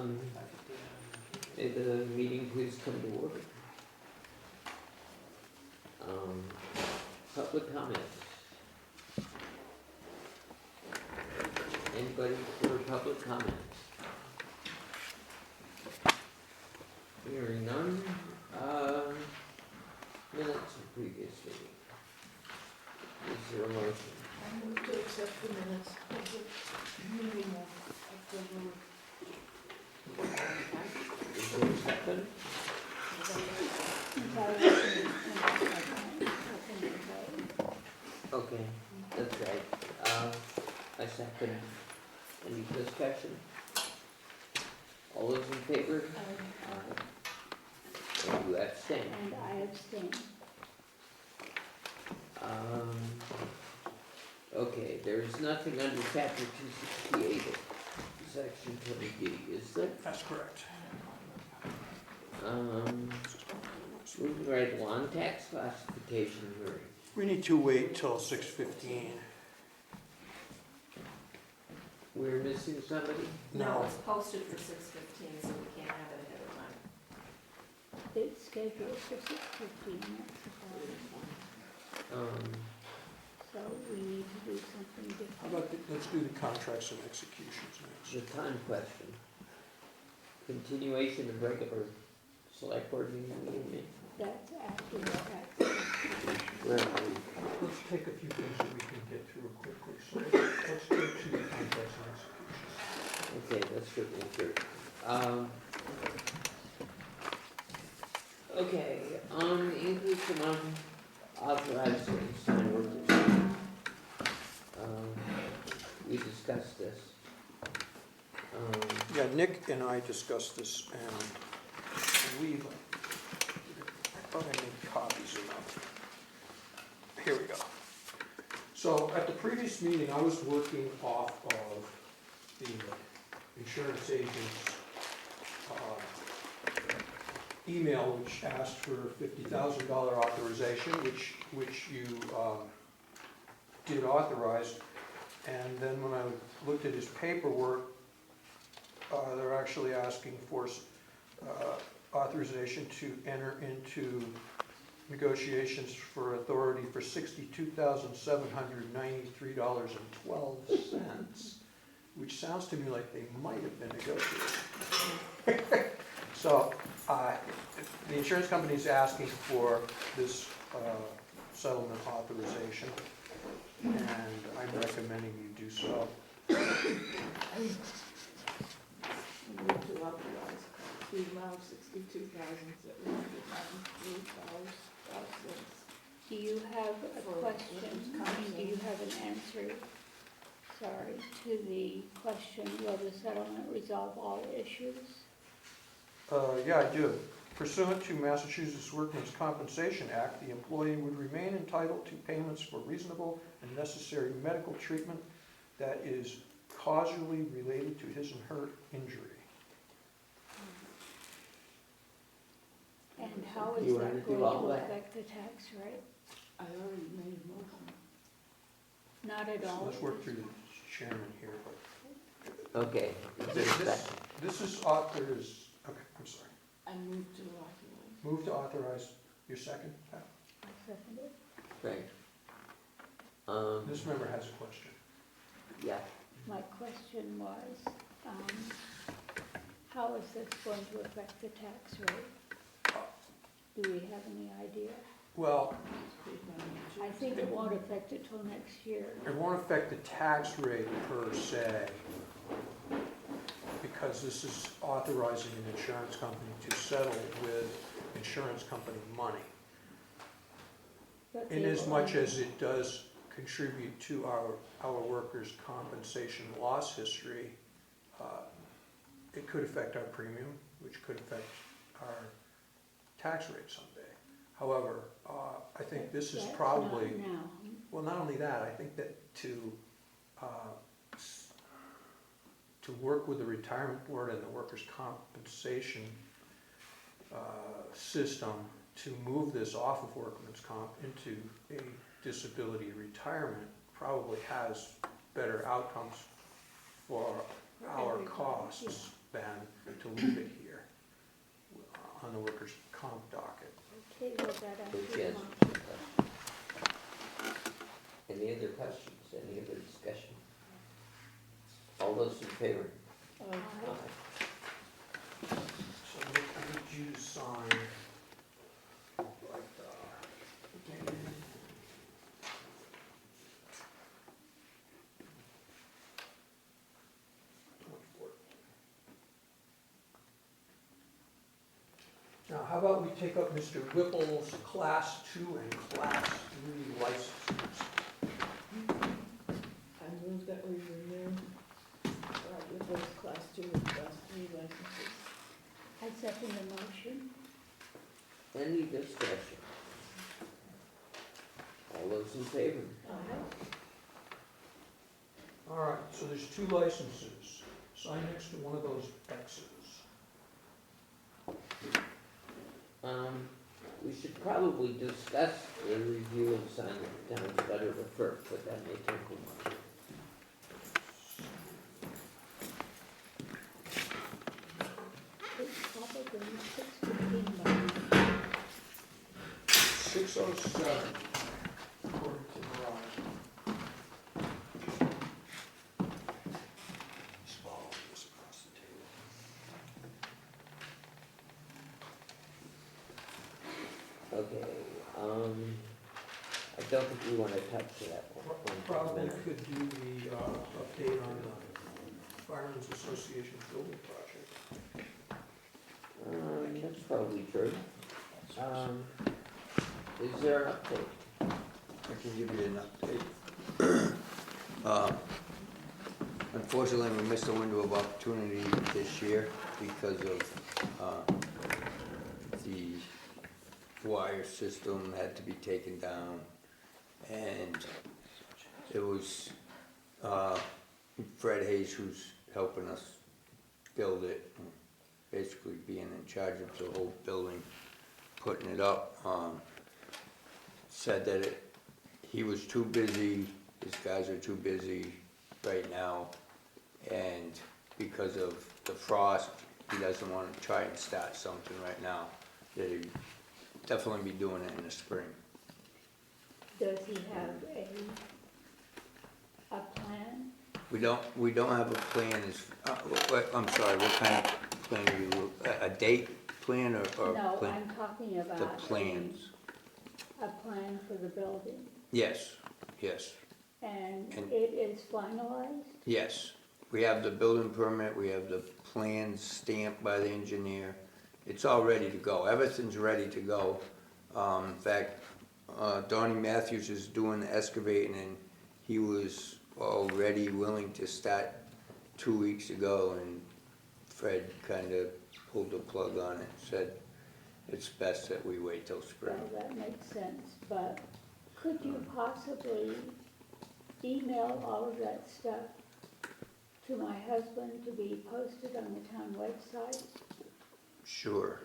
May the meeting please come to order. Public comment. Anybody for public comment? Hearing none. Minutes of previous meeting. Is there a motion? I move to accept the minutes of the meeting of October. Is there a second? Okay, that's right. I second. Any discussion? All those in favor? And you abstain. And I abstain. Okay, there's nothing under chapter 268, section 20D, is there? That's correct. Moving right along, tax classification hearing. We need to wait till 6:15. We're missing somebody? No, it's posted for 6:15, so we can't have it ahead of time. It's scheduled for 6:15, that's the problem. So we need to do something How different. about, let's do the contracts and executions next. The time question. Continuation of regular select board meeting. That's after the tax. Where are we? Let's take a few things that we can get through quickly. So let's go to the contracts and executions. Okay, that's certainly true. Okay, increase amount authorized to sign workers. We discussed this. Yeah, Nick and I discussed this, and we, I thought I made copies enough. Here we go. So at the previous meeting, I was working off of the insurance agent's email, which asked for $50,000 authorization, which you did authorize. And then when I looked at his paperwork, they're actually asking for authorization to enter into negotiations for authority for $62,793.12, which sounds to me like they might have been negotiated. So the insurance company is asking for this settlement authorization, and I'm recommending you do so. I move to authorize the amount of $62,793.12. Do you have a question, do you have an answer, sorry, to the question, will the settlement resolve all issues? Yeah, I do. Pursuant to Massachusetts Workmen's Compensation Act, the employee would remain entitled to payments for reasonable and necessary medical treatment that is causally related to his and her injury. And how is You wanna that do going all to that? affect the tax rate? I already made a motion. Not at So all. let's work through the chairman here. Okay. Is there a second? This is authors, okay, I'm sorry. I move to authorize. Move to authorize your second, Pat? I second it. Right. This member has a question. Yeah. My question was, how is this going to affect the tax rate? Do we have any idea? Well, I think it won't affect it till next year. it won't affect the tax rate per se, because this is authorizing an insurance company to settle with insurance company money. But In they as will much only- as it does contribute to our workers' compensation loss history, it could affect our premium, which could affect our tax rate someday. However, I think this is That's probably, not now. well, not only that, I think that to work with the retirement board and the workers' compensation system to move this off of workman's comp into a disability retirement probably has better outcomes for our everybody, costs. Ben to leave it here on the workers' comp docket. Okay, well, that answers Yes. my question. Any other questions, any other discussion? All those in favor? Aye. So I need you to sign like, 24. Now, how about we take up Mr. Whipple's Class 2 and Class 3 licenses? I move that we renew WiredWest Class 2 and Class 3 licenses. I second the motion. Any discussion? All those in favor? Aye. All right, so there's 2 licenses. Sign next to one of those X's. We should probably discuss the review and sign the town's letter first, but that may take a while. It's probably 6:15 by now. 6:07, according to Verizon. Just follow this across the table. Okay, I don't think we wanna touch that one. Probably could do the update on the Firemen's Association building project. That's probably true. Is there an update? I can give you an update. Unfortunately, we missed a window of opportunity this year because of the wire system had to be taken down. And it was Fred Hayes who's helping us build it, basically being in charge of the whole building, putting it up. Said that he was too busy, his guys are too busy right now, and because of the frost, he doesn't want to try and start something right now, that he'd definitely be doing it in the spring. Does he have a plan? We don't have a plan, I'm sorry, what kind of plan are you, a date plan or No, plan? I'm talking about The plans, a plan for the building. yes, yes, And And- it is finalized? yes. We have the building permit, we have the plans stamped by the engineer. It's all ready to go, everything's ready to go. In fact, Donnie Matthews is doing the excavating and he was already willing to start 2 weeks ago, and Fred kinda pulled the plug on it, said it's best that we wait till spring. Well, that makes sense, but could you possibly email all of that stuff to my husband to be posted on the town website? Sure.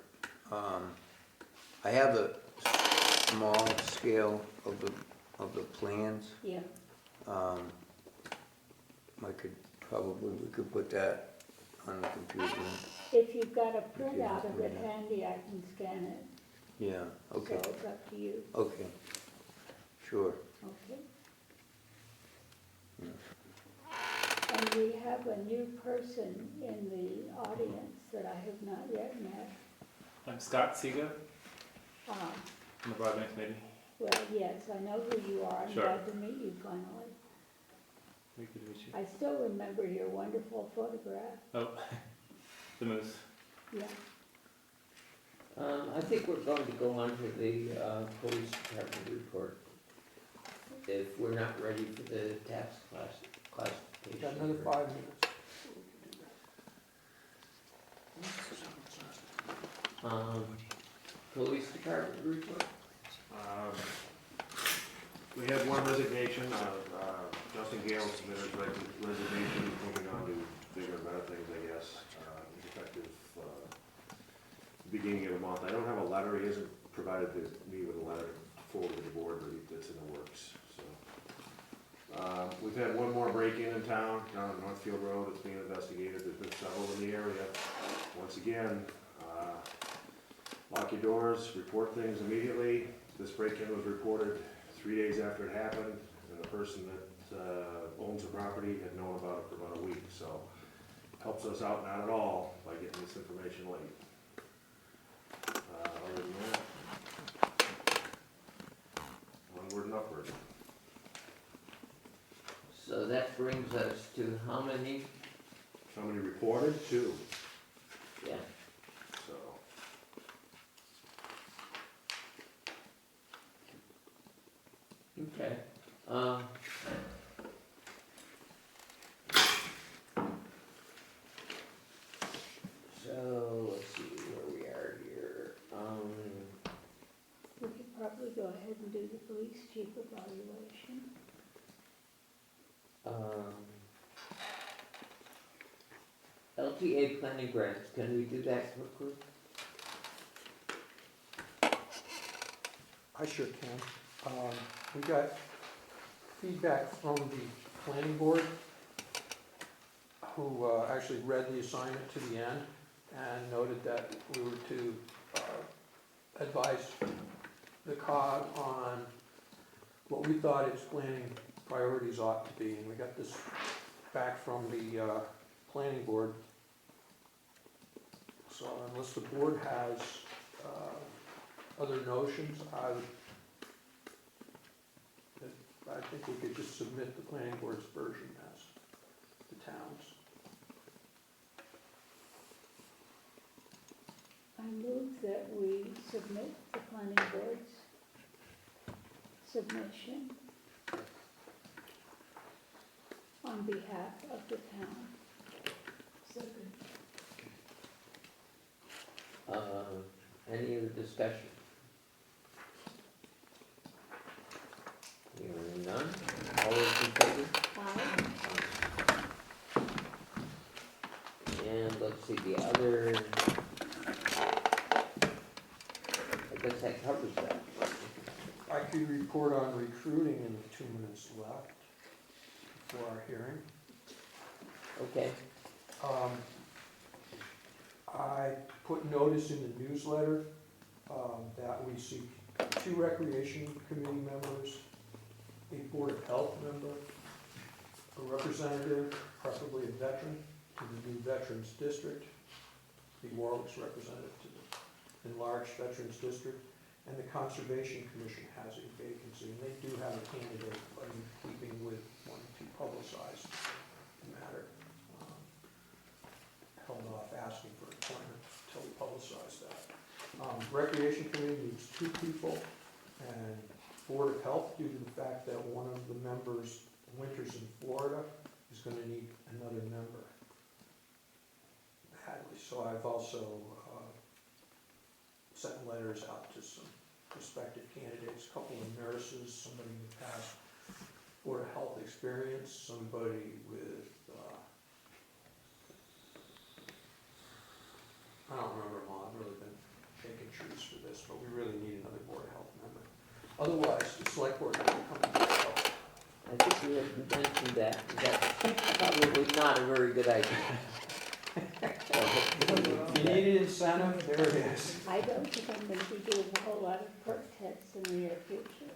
I have a small scale of the plans. Yeah, We could put that on the computer. if you've got a printout of it handy, I can scan it. Yeah, okay, So it's up to you, okay, sure. okay? Yeah. And we have a new person in the audience that I have not yet met. I'm Scott Sega Ah, from the Broadband Committee. well, yes, I know who you are, I'm Sure. glad to meet you finally. We could meet you. I still remember your wonderful photograph, Oh, the moose. yeah. I think we're going to go on to the, police department report. If we're not ready for the tax classification. We got another 5 minutes. Police department report? We had one resignation, Justin Gale submitted his resignation, moving on to bigger and better things, I guess. He's effective beginning of the month. I don't have a letter, he hasn't provided me with a letter forward to the board, but it's in the works, so. We We've had one more break-in in town, down on Northfield Road, it's being investigated, there's been several in the area. Once again, lock your doors, report things immediately. This break-in was reported 3 days after it happened, and the person that owns the property had known about it for about a week, so helps us out not at all by getting this information late. Other than that, onward and upward. So that brings us to how many? Somebody reported? 2, Yeah. so. Okay. So, let's see where we are here. We could probably go ahead and do the police chief evaluation. LTA planning grants, can we do that quickly? I sure can. We got feedback from the planning board, who actually read the assignment to the end and noted that we were to advise the COG on what we thought its planning priorities ought to be. And we got this back from the planning board. So unless the board has other notions, I think we could just submit the planning board's version as the town's. I move that we submit the planning board's submission on behalf of the town. Second. Any other discussion? Hearing none, all those in favor? Aye. And let's see, the other, I guess that covers that. I could report on recruiting in the 2 minutes left for our hearing. Okay, I put notice in the newsletter that we seek 2 recreation committee members, a board of health member, a representative, preferably a veteran, to the new Veterans District, the Warwick's representative to the enlarged Veterans District, and the Conservation Commission has a vacancy, and they do have a candidate, but in keeping with wanting to publicize the matter. Held off asking for appointment until we publicize that. Recreation Committee needs 2 people, and Board of Health, due to the fact that one of the members winters in Florida, is gonna need another member. Badly, so I've also sent letters out to some prospective candidates, a couple of nurses, somebody in the past Board of Health experience, somebody with, I don't remember them all, I've really been taking choose for this, but we really need another Board of Health member. Otherwise, the select board will come to help. I think we have mentioned that, that's probably not a very good idea. If you need an incentive, there it is. I don't think I'm gonna be doing a whole lot of perk tests in the near future.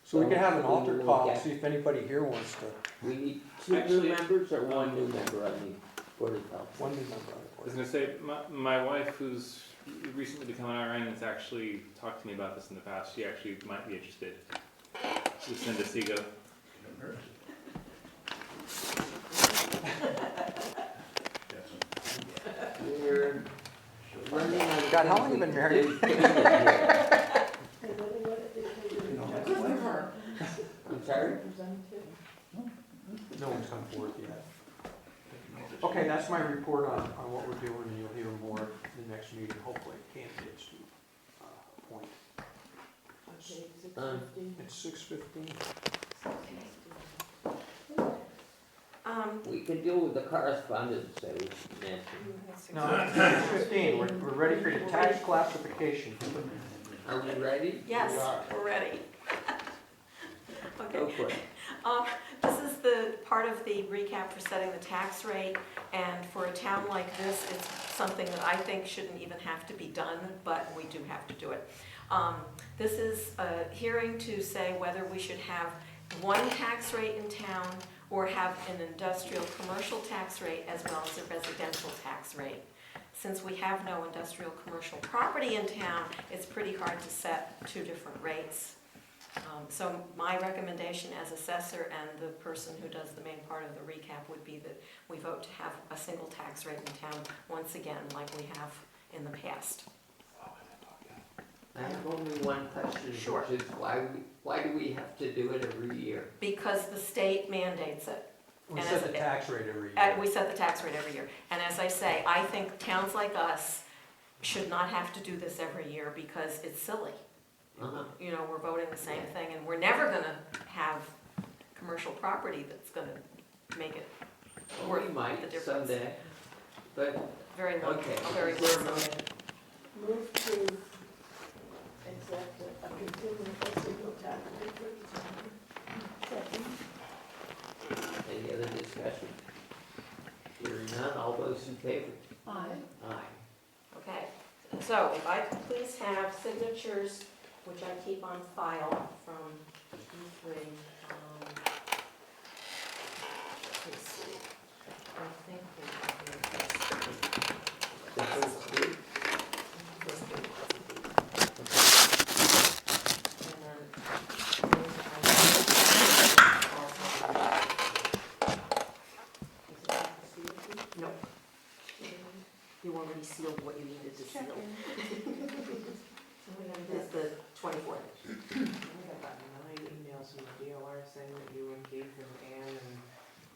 So we can have an So altar we will call, get- see if anybody here wants to, We need 2 new Actually, members or 1 new member on the Board of Health? one new member on I was the board. gonna say, my wife, who's recently become an RN, has actually talked to me about this in the past. She actually might be interested. Lucinda Seago. We're running out of. God, how long things you been to married? do here. I really want it to Good for her. I'm sorry? representative. No one's come forth yet. Okay, that's my report on what we're doing, and you'll hear more in the next meeting, hopefully, candidates to appoint. Okay, 6:50. It's 6:15. We can deal with the correspondence that we mentioned. No, it's 6:15, we're ready for your tax classification. Are we ready? Yes, We are. we're ready. Okay. Go for it. This is the part of the recap for setting the tax rate, and for a town like this, it's something that I think shouldn't even have to be done, but we do have to do it. This is a hearing to say whether we should have one tax rate in town or have an industrial commercial tax rate as well as a residential tax rate. Since we have no industrial commercial property in town, it's pretty hard to set two different rates. So my recommendation as assessor and the person who does the main part of the recap would be that we vote to have a single tax rate in town once again, like we have in the past. I have only one question, Sure. which is why do we have to do it every year? Because the state mandates it. We And set as- the tax rate every And year. we set the tax rate every year. And as I say, I think towns like us should not have to do this every year because it's silly. Uh-huh. You know, we're voting the same thing, and we're never gonna have commercial property that's gonna make it Well, worth we the might difference. someday, but, Very low, okay. very Is there a low. motion? Move to accept a consumer a single tax rate for the town. Second. Any other discussion? Hearing none, all those in favor? Aye. Aye. Okay, so if I could please have signatures, which I keep on file from E3. Let's see, I think The first three? No. You already sealed what you needed to seal. It's the 24th. I got 9 emails from the DOR saying that you and Keith and Ann and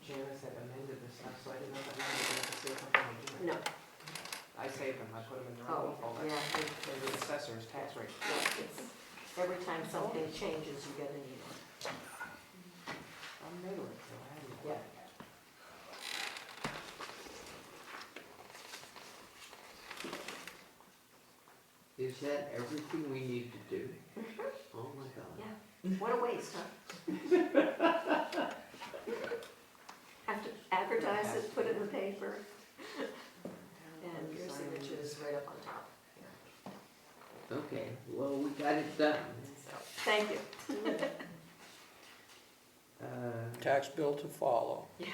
Janice had amended the stuff, so I didn't know if that was going to say something or do. No. I saved them, I put them in the Oh, wrong folder. yeah. And the assessor's tax rate. It's, every time something changes, you get an email. I'm new to it, so I haven't. Yeah. Is that everything we need to do? Oh my God. Yeah. What a waste, huh? Have to advertise it, put it in the paper, and your signature is right up on top. Okay, well, we got it done. So, thank you. Tax bill to follow. Yeah.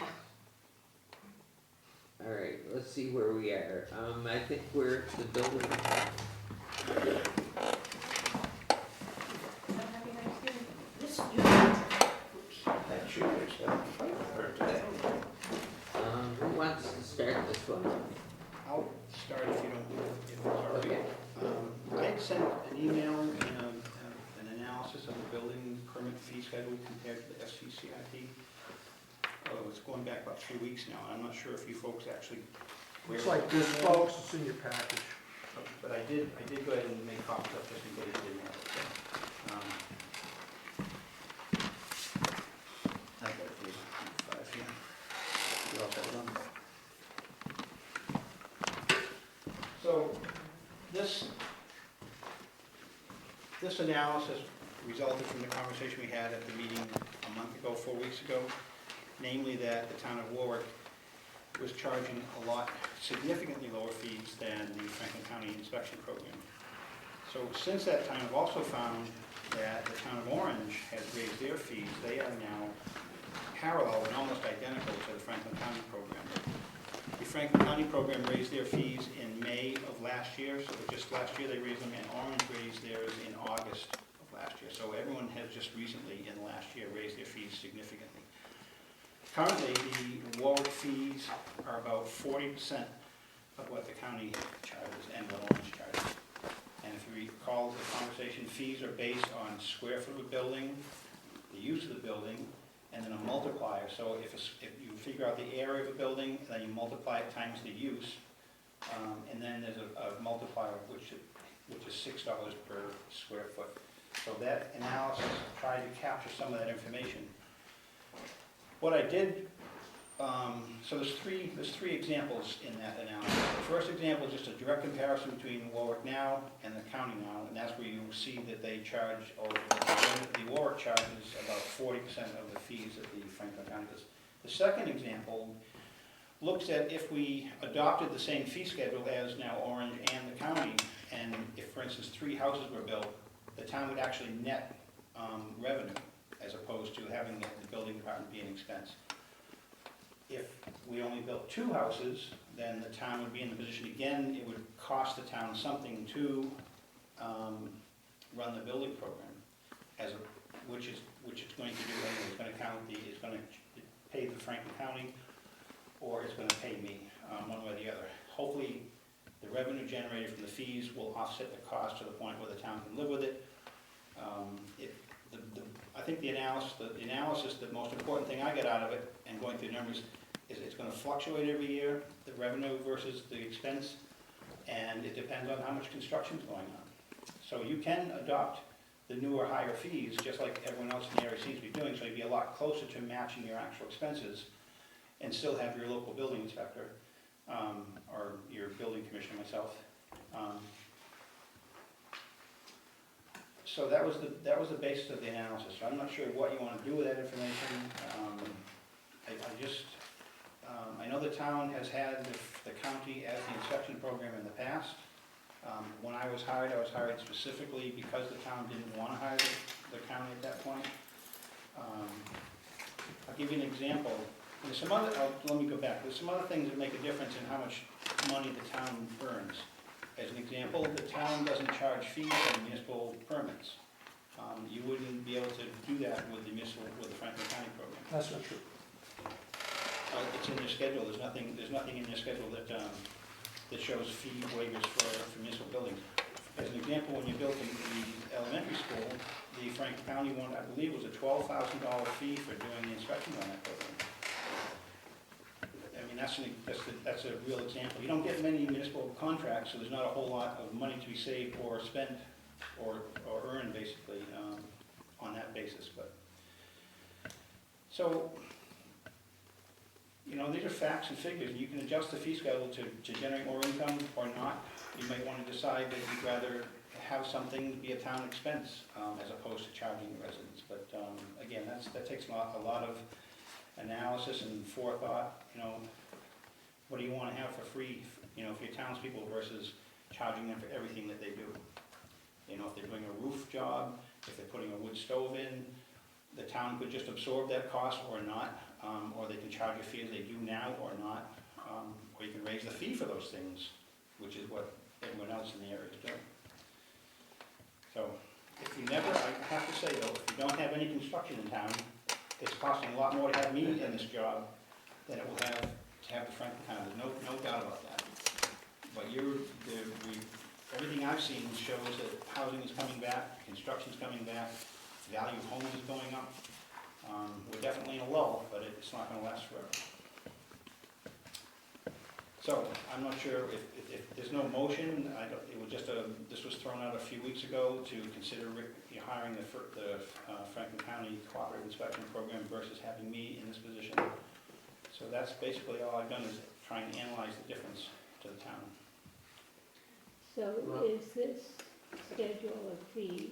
All right, let's see where we are. I think we're at the building. Who wants to start this one? I'll start if you don't, if it's all right. Okay. I had sent an email and an analysis of the building permit fee schedule compared to the SCCIP. Oh, it's going back about 3 weeks now. I'm not sure if you folks actually. Looks like this, folks, it's in your package. But I did go ahead and make copies of it just in case you didn't have it. So, I've got it for you. 5 here. You're all set done. So this analysis resulted from the conversation we had at the meeting a month ago, 4 weeks ago, namely that the town of Warwick was charging a lot, significantly lower fees than the Franklin County inspection program. So since that time, I've also found that the town of Orange has raised their fees. They are now parallel and almost identical to the Franklin County program. The Franklin County program raised their fees in May of last year, so just last year they raised them, and Orange raised theirs in August of last year. So everyone has just recently, in the last year, raised their fees significantly. Currently, the Warwick fees are about 40% of what the county charges and what Orange charges. And if you recall the conversation, fees are based on square foot of a building, the use of the building, and then a multiplier. So if you figure out the area of a building, then you multiply it times the use, and then there's a multiplier which is $6 per square foot. So that analysis tried to capture some of that information. What I did So there's three examples in that analysis. The first example is just a direct comparison between Warwick now and the county now, and that's where you see that they charge, or the Warwick charges about 40% of the fees that the Franklin County does. The second example looks at if we adopted the same fee schedule as now Orange and the county, and if, for instance, 3 houses were built, the town would actually net revenue, as opposed to having the building department be an expense. If we only built 2 houses, then the town would be in the position, again, it would cost the town something to run the building program, which it's going to do anyway. It's going to pay the Franklin County, or it's going to pay me, one way or the other. Hopefully, the revenue generated from the fees will offset the cost to the point where the town can live with it. I think the analysis, the most important thing I get out of it, and going through the numbers, is it's going to fluctuate every year, the revenue versus the expense, and it depends on how much construction is going on. So you can adopt the newer, higher fees, just like everyone else in the area seems to be doing, so you'd be a lot closer to matching your actual expenses, and still have your local building inspector, or your building commissioner, myself. So that was the basis of the analysis. So I'm not sure what you want to do with that information. I know the town has had the county as the inspection program in the past. When I was hired specifically because the town didn't want to hire the county at that point. I'll give you an example. There's some other, let me go back. There's some other things that make a difference in how much money the town earns. As an example, the town doesn't charge fees on municipal permits. You wouldn't be able to do that with the Franklin County program. That's not true. It's in their schedule. There's nothing in their schedule that shows fee waivers for municipal buildings. As an example, when you built the elementary school, the Franklin County one, I believe, was a $12,000 fee for doing the inspection on that building. I mean, that's a real example. You don't get many municipal contracts, so there's not a whole lot of money to be saved or spent or earned, basically, on that basis. But so, you know, these are facts and figures. You can adjust the fee schedule to generate more income or not. You might want to decide that you'd rather have something be a town expense as opposed to charging the residents. But again, that takes a lot of analysis and forethought. You know, what do you want to have for free, you know, for your townspeople versus charging them for everything that they do? You know, if they're doing a roof job, if they're putting a wood stove in, the town could just absorb that cost or not, or they can charge a fee as they do now or not, or you can raise the fee for those things, which is what everyone else in the area is doing. So, if you never, I have to say though, if you don't have any construction in town, it's costing a lot more to have me in this job than it will have to have the Franklin County. There's no doubt about that. But everything I've seen shows that housing is coming back, construction's coming back, value of homes is going up. We're definitely in a lull, but it's not going to last forever. So I'm not sure if there's no motion. It was just this was thrown out a few weeks ago to consider hiring the Franklin County Cooperative Inspection Program versus having me in this position. So that's basically all I've done is try and analyze the difference to the town. So is this schedule of fees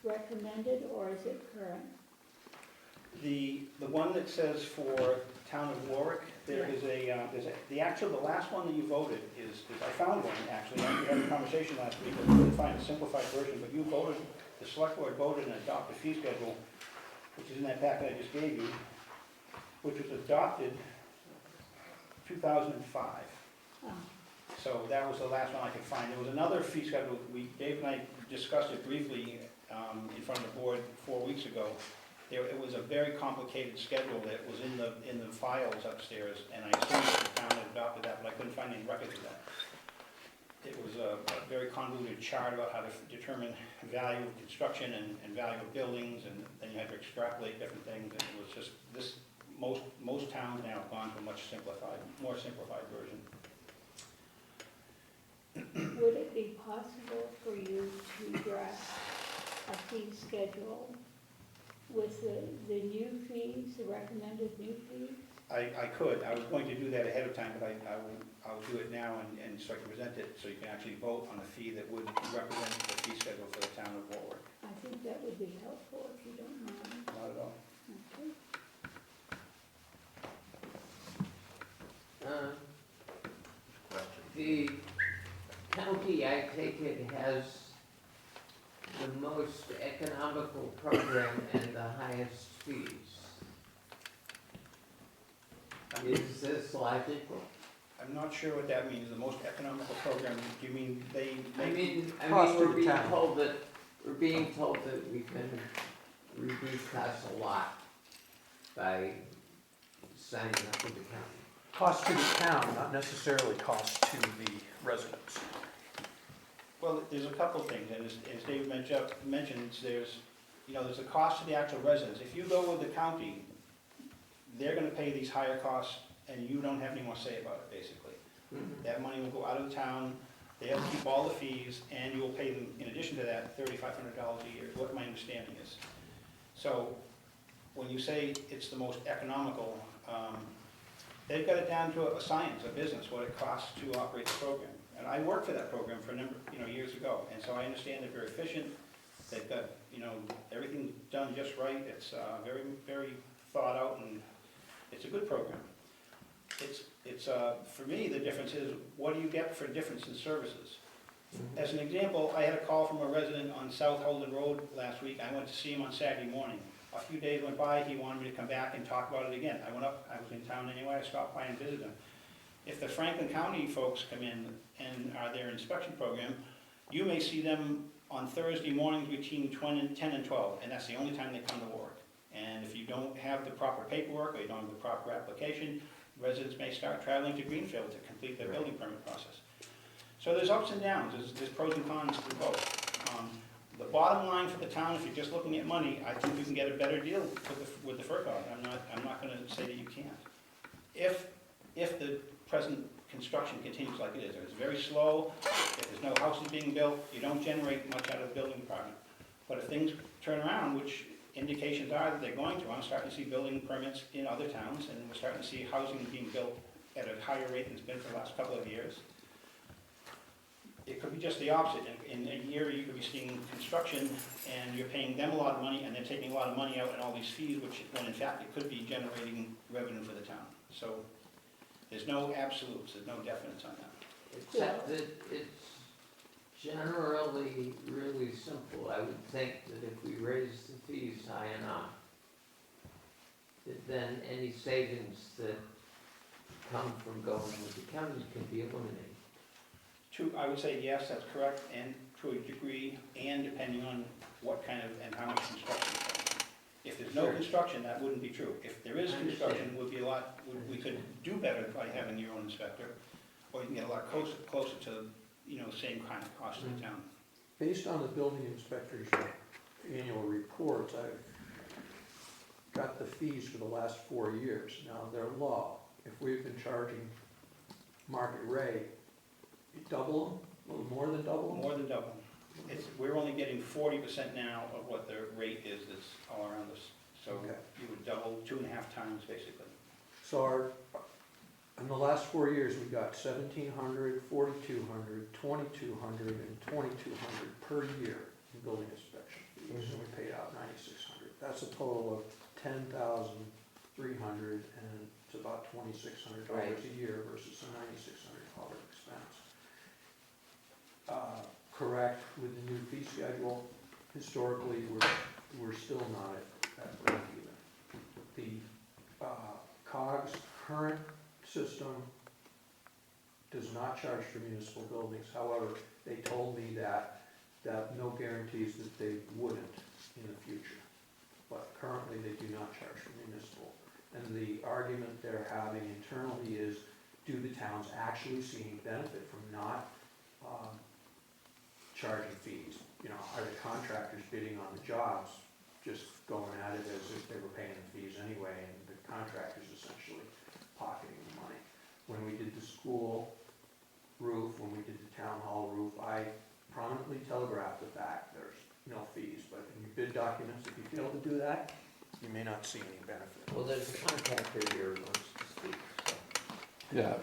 recommended or is it current? The one that says for town of Warwick, there is the last one that you voted is I found one actually. We had a conversation last week. I couldn't find a simplified version, but you voted, the Selectboard voted and adopted a fee schedule, which is in that packet I just gave you, which was adopted 2005. Oh. So that was the last one I could find. There was another fee schedule. Dave and I discussed it briefly in front of the board 4 weeks ago. It was a very complicated schedule that was in the files upstairs, and I assumed that the town had adopted that, but I couldn't find any records of that. It was a very convoluted chart about how to determine value of construction and value of buildings, and then you had to extrapolate different things. And it was just this. Most towns now have gone to a more simplified version. Would it be possible for you to draft a fee schedule with the new fees, the recommended new fees? I could, I was going to do that ahead of time, but I'll do it now and so I can present it, so you can actually vote on a fee that would represent the fee schedule for the town of Warwick. I think that would be helpful if you don't mind. Not at all. Okay. The county, I take it, has the most economical program and the highest fees. Is this logical? I'm not sure what that means, the most economical program, do you mean they I make? mean, Cost to we're the being town. told that, we can reduce costs a lot by signing up with the county. Cost to the town, not necessarily cost to the residents. Well, there's a couple things, and as Dave mentioned, there's a cost to the actual residents. If you go with the county, they're gonna pay these higher costs, and you don't have any more say about it, basically. That money will go out of the town, they have to keep all the fees, and you will pay them, in addition to that, $3,500 a year, is what my understanding is. So, when you say it's the most economical, they've got it down to a science, a business, what it costs to operate the program. And I worked for that program for a number, years ago, and so I understand they're very efficient, they've got, everything done just right, it's very, very thought out, and it's a good program. For me, the difference is, what do you get for difference in services? As an example, I had a call from a resident on South Holden Road last week. I went to see him on Saturday morning. A few days went by, he wanted me to come back and talk about it again. I went up, I was in town anyway, I stopped by and visited him. If the Franklin County folks come in and are their inspection program, you may see them on Thursday mornings between 10 and 12, and that's the only time they come to Warwick. And if you don't have the proper paperwork, or you don't have the proper application, residents may start traveling to Greenfield to complete their building permit process. So there's ups and downs, there's pros and cons to both. The bottom line for the town, if you're just looking at money, I think you can get a better deal with the FERC audit. I'm not gonna say that you can't. If the present construction continues like it is, if it's very slow, if there's no houses being built, you don't generate much out of the building department. But if things turn around, which indications are that they're going to, I'm starting to see building permits in other towns, and we're starting to see housing being built at a higher rate than it's been for the last couple of years. It could be just the opposite. In a year, you could be seeing construction, and you're paying them a lot of money, and they're taking a lot of money out in all these fees, when in fact it could be generating revenue for the town. So there's no absolutes, there's no definites on that. Except that it's generally really simple. I would think that if we raise the fees high enough, that then any savings that come from going with the county can be eliminated. I would say yes, that's correct, and to a degree, and depending on what kind of, and how much construction is going on. If there's no Sure. construction, that wouldn't be true. If there is I construction, understand. would be a lot, we could do better by having your own inspector, or you can get a lot closer to, same kind of cost to the town. Based on the building inspector's annual reports, I've got the fees for the last 4 years. Now, they're low. If we've been charging market rate, you double them, a little more than double them? More than double. We're only getting 40% now of what the rate is that's all around us. So Okay. you would double 2.5 times, basically. So in the last 4 years, we got 1,700, 4,200, 2,200, and 2,200 per year in building inspection fees, and we paid out 9,600. That's a total of 10,300, and it's about $2,600 a year versus a $9,600 expense. Correct, with the new fee schedule, historically, we're still not at break even. The COG's current system does not charge for municipal buildings. However, they told me that no guarantees that they wouldn't in the future. But currently, they do not charge for municipal. And the argument they're having internally is, do the towns actually see any benefit from not charging fees? Are the contractors bidding on the jobs just going at it as if they were paying the fees anyway, and the contractors essentially pocketing the money? When we did the school roof, when we did the town hall roof, I prominently telegraphed the fact there's no fees, but in your bid documents, if you fail to do that, you may not see any benefit. Well, there's a contractor here who wants to speak, so. Yeah,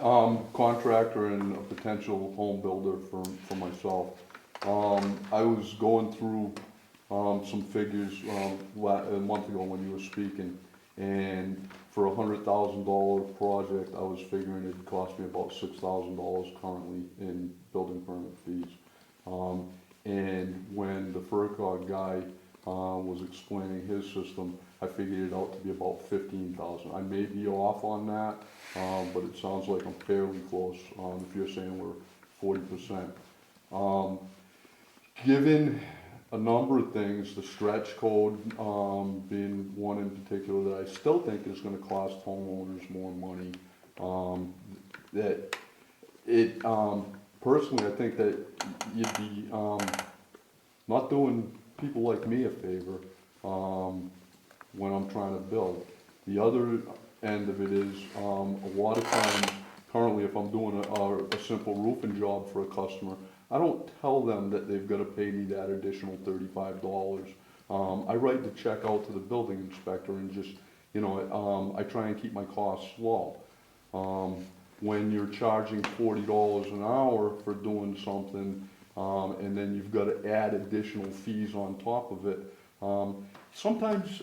contractor and a potential home builder for myself. I was going through, some figures, a month ago when you were speaking, and for $100,000 project, I was figuring it'd cost me about $6,000 currently in building permit fees. And when the FERCog guy, was explaining his system, I figured it out to be about 15,000. I may be off on that, but it sounds like I'm fairly close, if you're saying we're 40%. Given a number of things, the stretch code, being one in particular that I still think is gonna cost homeowners more money, that it, personally, I think that you'd be, not doing people like me a favor, when I'm trying to build. The other end of it is, a lot of times, currently if I'm doing a simple roofing job for a customer, I don't tell them that they've gotta pay me that additional $35. I write the check out to the building inspector and just, I try and keep my costs low. When you're charging $40 an hour for doing something, and then you've got to add additional fees on top of it. Sometimes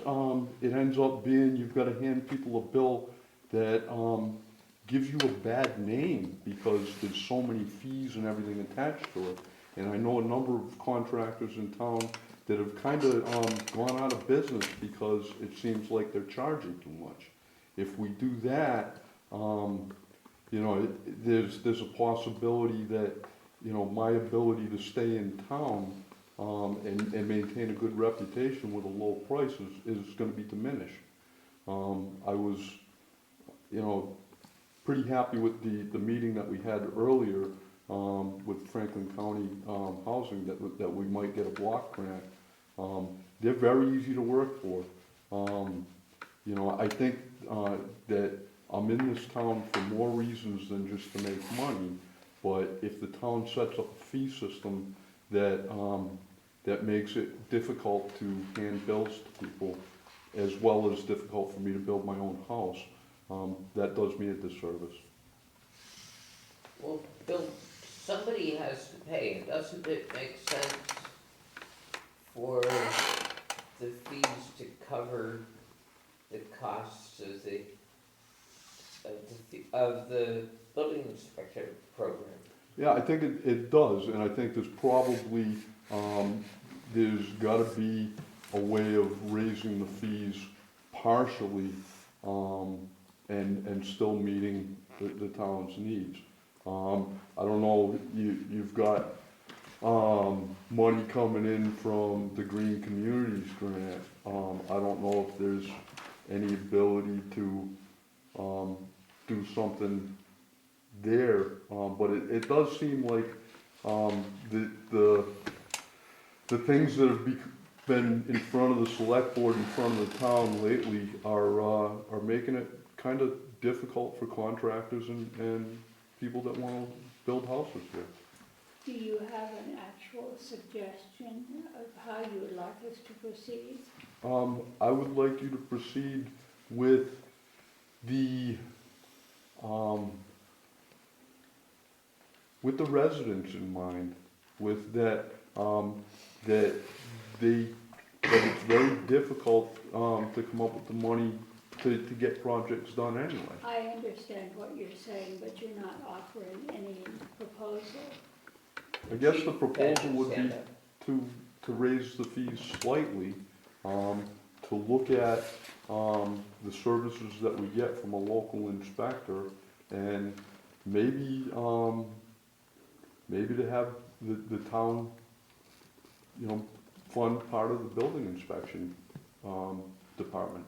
it ends up being you've got to hand people a bill that gives you a bad name because there's so many fees and everything attached to it. And I know a number of contractors in town that have kind of gone out of business because it seems like they're charging too much. If we do that, there's a possibility that my ability to stay in town and maintain a good reputation with a low price is going to be diminished. I was, pretty happy with the meeting that we had earlier with Franklin County Housing that we might get a block grant. They're very easy to work for. I think that I'm in this town for more reasons than just to make money. But if the town sets up a fee system that makes it difficult to hand bills to people, as well as difficult for me to build my own house, that does me a disservice. Well, Bill, somebody has to pay, doesn't it make sense for the fees to cover the costs of the building inspector program? Yeah, I think it does, and I think there's probably, there's gotta be a way of raising the fees partially, and still meeting the town's needs. I don't know, you've got, money coming in from the Green Communities Grant. I don't know if there's any ability to, do something there, but it does seem like the things that have been in front of the select board, in front of the town lately are making it kind of difficult for contractors and people that want to build houses here. Do you have an actual suggestion of how you would like us to proceed? I would like you to proceed with the residents in mind, with that it's very difficult to come up with the money to get projects done anyway. I understand what you're saying, but you're not offering any proposal. I guess the proposal would be to raise the fees slightly, to look at the services that we get from a local inspector, and maybe to have the town, fund part of the building inspection department.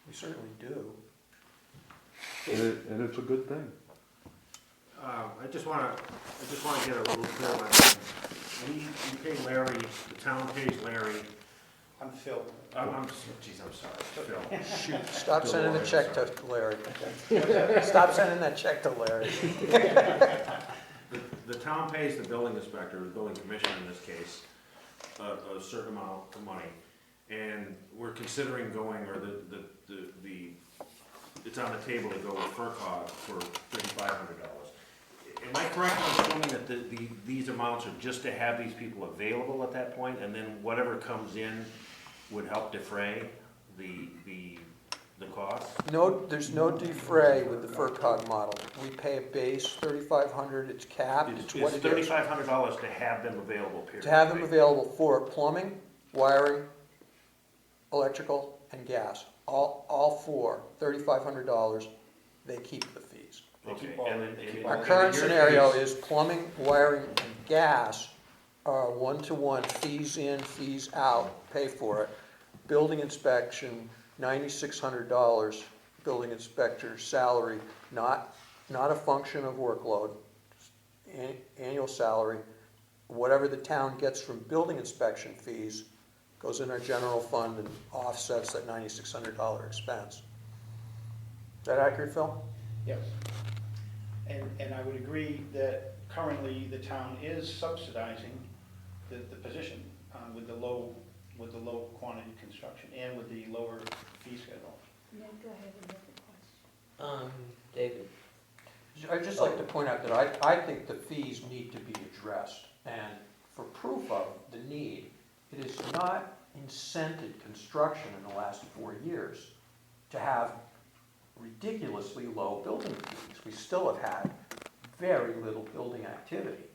We certainly do. And it's a good thing. I just wanna get a little clear on, we pay Larry, the town pays Larry. I'm Phil. I'm sorry, Phil. Shoot, stop sending the check to Larry. Stop sending that check to Larry. The town pays the building inspector, the building commissioner in this case, a certain amount of money. And we're considering going, or the it's on the table to go with FERCog for $3,500. Am I correct in assuming that these amounts are just to have these people available at that point, and then whatever comes in would help defray the cost? No, there's no defray with the FERCog model. We pay a base $3,500, it's capped, it's what It's it is. $3,500 to have them available, period. To have them available for plumbing, wiring, electrical, and gas. All four, $3,500, they keep the fees. Okay, all- and then- they keep and- all Our the- current your scenario fees- is plumbing, wiring, and gas are one-to-one, fees in, fees out, pay for it. Building inspection, $9,600, building inspector's salary, not a function of workload, annual salary. Whatever the town gets from building inspection fees goes in our general fund and offsets that $9,600 expense. Is that accurate, Phil? Yes. And I would agree that currently the town is subsidizing the position with the low quantity construction and with the lower fee schedule. Nick, go ahead and make a question. David, I'd just like to point out that I think the fees need to be addressed, and for proof of the need, it is not incented construction in the last 4 years to have ridiculously low building fees. We still have had very little building activity,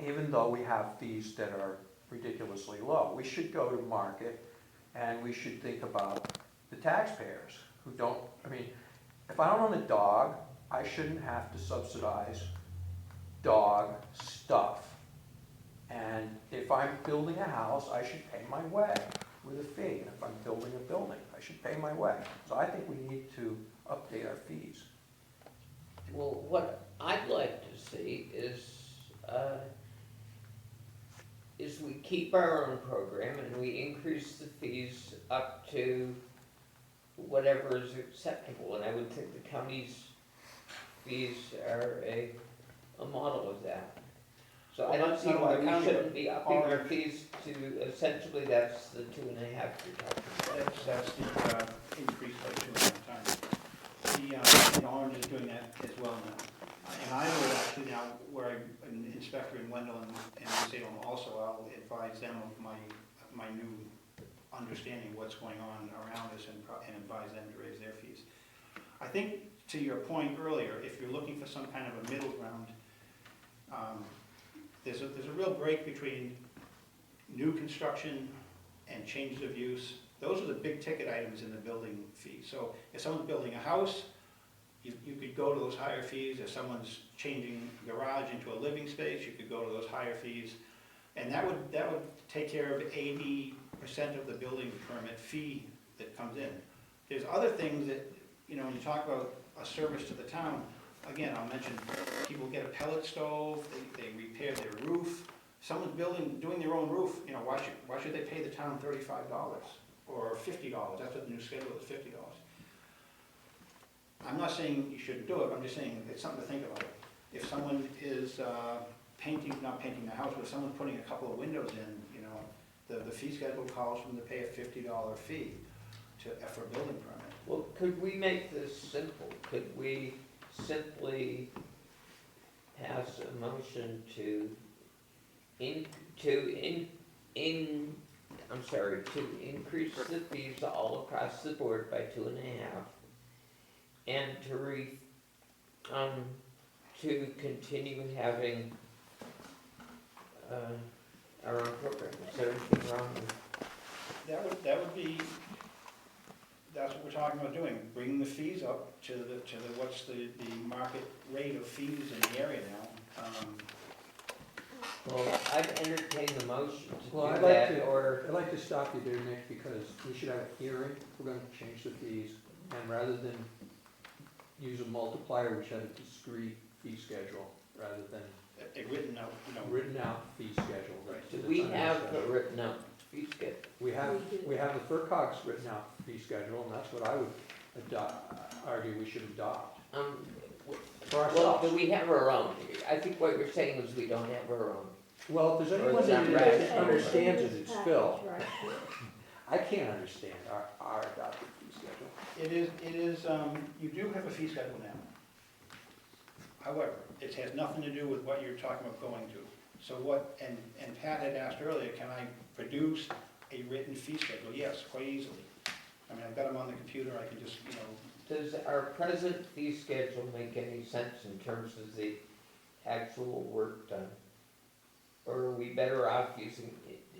even though we have fees that are ridiculously low. We should go to market, and we should think about the taxpayers who don't, I mean, if I don't own a dog, I shouldn't have to subsidize dog stuff. And if I'm building a house, I should pay my way with a fee. And if I'm building a building, I should pay my way. So I think we need to update our fees. well, what I'd like to see is we keep our own program and we increase the fees up to whatever is acceptable. And I would think the county's fees are a model of that. So I don't see why we shouldn't be upping our fees to, essentially, that's the 2.5 you're talking about. That's the increase by 2.5 times. And Orange is doing that as well now. And I will actually now, where I'm an inspector in Wendell and Salem also, I'll advise them of my new understanding of what's going on around us and advise them to raise their fees. I think, to your point earlier, if you're looking for some kind of a middle ground, there's a real break between new construction and changes of use. Those are the big ticket items in the building fee. So if someone's building a house, you could go to those higher fees. If someone's changing a garage into a living space, you could go to those higher fees. And that would take care of 80% of the building permit fee that comes in. There's other things that, when you talk about a service to the town, again, I'll mention, people get a pellet stove, they repair their roof. Someone's doing their own roof, why should they pay the town $35 or $50? That's what the new schedule is, $50. I'm not saying you shouldn't do it, I'm just saying it's something to think about. If someone is not painting the house, but if someone's putting a couple of windows in, the fee schedule calls for them to pay a $50 fee for a building permit. Well, could we make this simple? Could we simply pass a motion to increase the fees all across the board by 2.5, and to continue having our own program? Is there anything wrong with? That's what we're talking about doing, bringing the fees up to what's the market rate of fees in the area now. Well, I'd entertain the motion Well, to I'd do like that, to, or, I'd like to stop you there, Nick, because we should have a hearing. We're gonna change the fees, and rather than use a multiplier, we should have a discrete fee schedule, rather than A written out, written out fee schedule. Right. do we have a written out fee schedule? We have the FERCog's written out fee schedule, and that's what I would argue we should adopt for Well, ourselves. do we have our own? I think what you're saying is we don't have our own. Well, if there's Or anyone is that that right? understands it, it's Phil. Package right here. I can't understand our adopted fee schedule. schedule? It is, you do have a fee schedule now. However, it has nothing to do with what you're talking about going to. So what, and Pat had asked earlier, can I produce a written fee schedule? Yes, quite easily. I mean, I've got them on the computer, I can just, Does our present fee schedule make any sense in terms of the actual work done? Or are we better off using,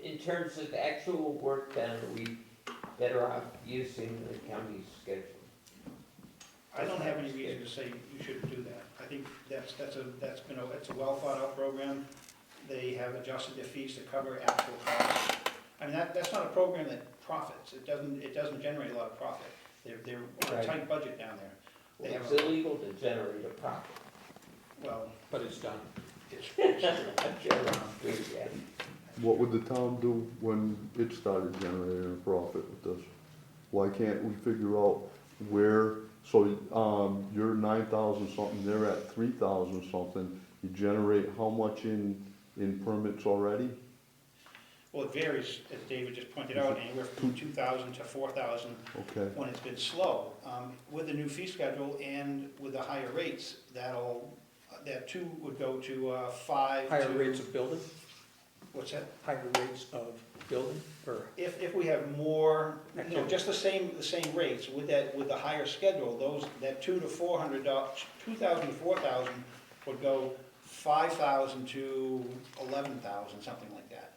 in terms of actual work done, are we better off using the county's schedule? I don't have any reason to say you shouldn't do that. I think that's a well thought out program. They have adjusted their fees to cover actual costs. I mean, that's not a program that profits. It doesn't generate a lot of profit. They're on a Right. tight budget down there. They Well, have it's illegal to generate a profit. Well, But it's done. Yeah. What would the town do when it started generating a profit with this? Why can't we figure out where, so, you're 9,000 something, they're at 3,000 something, you generate how much in permits already? well, it varies, as David just pointed out, anywhere from 2,000 to 4,000 Okay, when it's been slow. With the new fee schedule and with the higher rates, that too would go to 5 to... Higher rates of building, What's that? higher rates of building, or? If we have more, just the same rates, with the higher schedule, that 2,000 to 4,000 would go 5,000 to 11,000, something like that.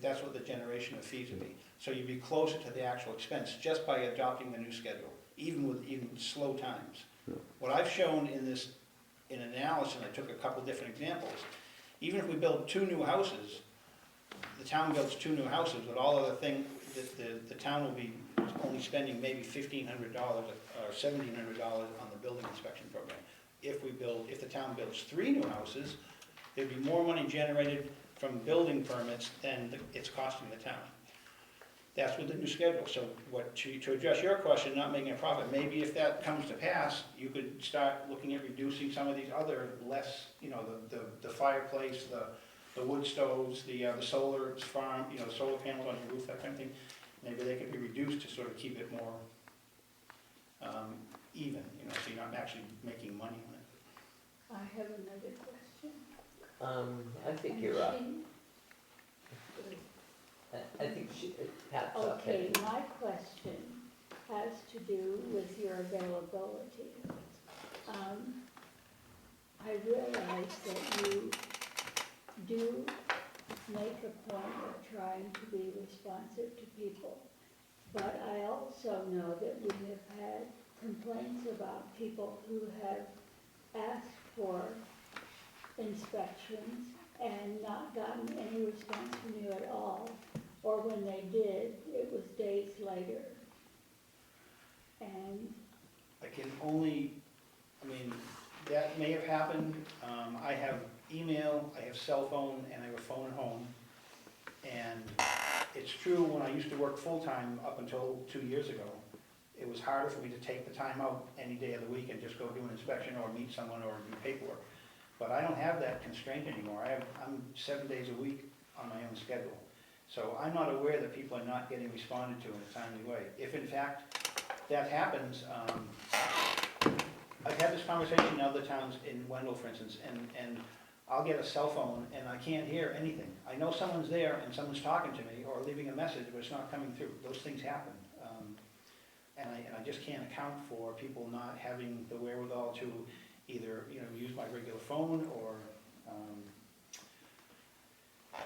That's what the generation of fees would be. So you'd be closer to the actual expense just by adopting the new schedule, even slow times. Yeah. What I've shown in analysis, and I took a couple different examples, even if we build 2 new houses, the town builds 2 new houses, but all other things, the town will be only spending maybe $1,500 or $1,700 on the building inspection program. If the town builds 3 new houses, there'd be more money generated from building permits than it's costing the town. That's with the new schedule. So to address your question, not making a profit, maybe if that comes to pass, you could start looking at reducing some of these other less, the fireplace, the wood stoves, the solar farm, solar panels on your roof, that kind of thing. Maybe they could be reduced to sort of keep it more even, so you're not actually making money on it. I have another question. I think you're up. I think Pat's up. Okay, my question has to do with your availability. I realize that you do make a point of trying to be responsive to people, but I also know that we have had complaints about people who have asked for inspections and not gotten any response from you at all, or when they did, it was days later. And That may have happened. I have email, I have cell phone, and I have a phone at home. And it's true, when I used to work full-time up until 2 years ago, it was harder for me to take the time out any day of the week and just go do an inspection or meet someone or do paperwork. But I don't have that constraint anymore. I'm 7 days a week on my own schedule. So I'm not aware that people are not getting responded to in a timely way. If in fact that happens, I've had this conversation in other towns, in Wendell for instance, and I'll get a cell phone and I can't hear anything. I know someone's there and someone's talking to me or leaving a message, but it's not coming through. Those things happen. And I just can't account for people not having the wherewithal to either, use my regular phone or,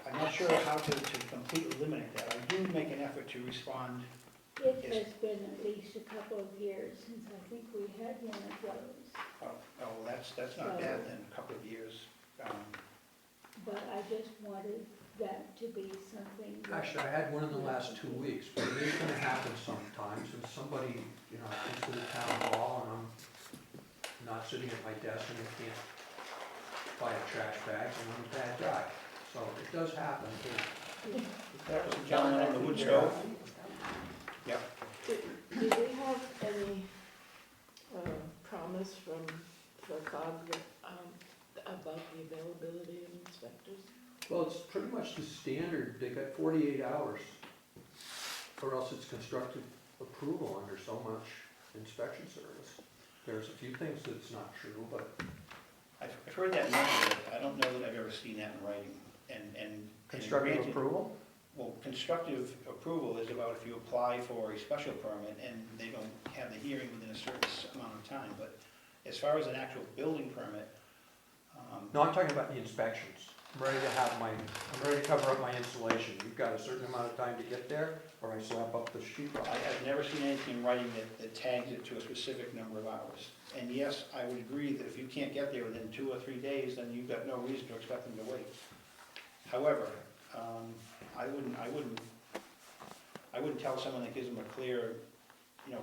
I'm not sure how to completely eliminate that. I do make an effort to respond. it has been at least a couple of years since I think we had one of those. Oh, that's not bad then, a couple of years. But I just wanted that to be something that... Actually, I had one in the last 2 weeks, but it is gonna happen sometimes, if somebody, comes to the town hall and I'm not sitting at my desk and I can't buy a trash bag, and I'm a bad guy. So it does happen. That was a gentleman on the wood stove. Yep. Do we have any promise from FERCog about the availability of inspectors? Well, it's pretty much the standard, they got 48 hours, or else it's constructive approval under so much inspection service. There's a few things that's not true, but I've heard that in writing, but I don't know that I've ever seen that in writing, and. constructive granted- approval? Well, constructive approval is about if you apply for a special permit and they don't have the hearing within a certain amount of time, but as far as an actual building permit, No, I'm talking about the inspections. I'm ready to cover up my insulation. You've got a certain amount of time to get there, or I slap up the sheet rock. I've never seen anything in writing that tags it to a specific number of hours. And yes, I would agree that if you can't get there within 2 or 3 days, then you've got no reason to expect them to wait. However, I wouldn't tell someone that gives them a clear,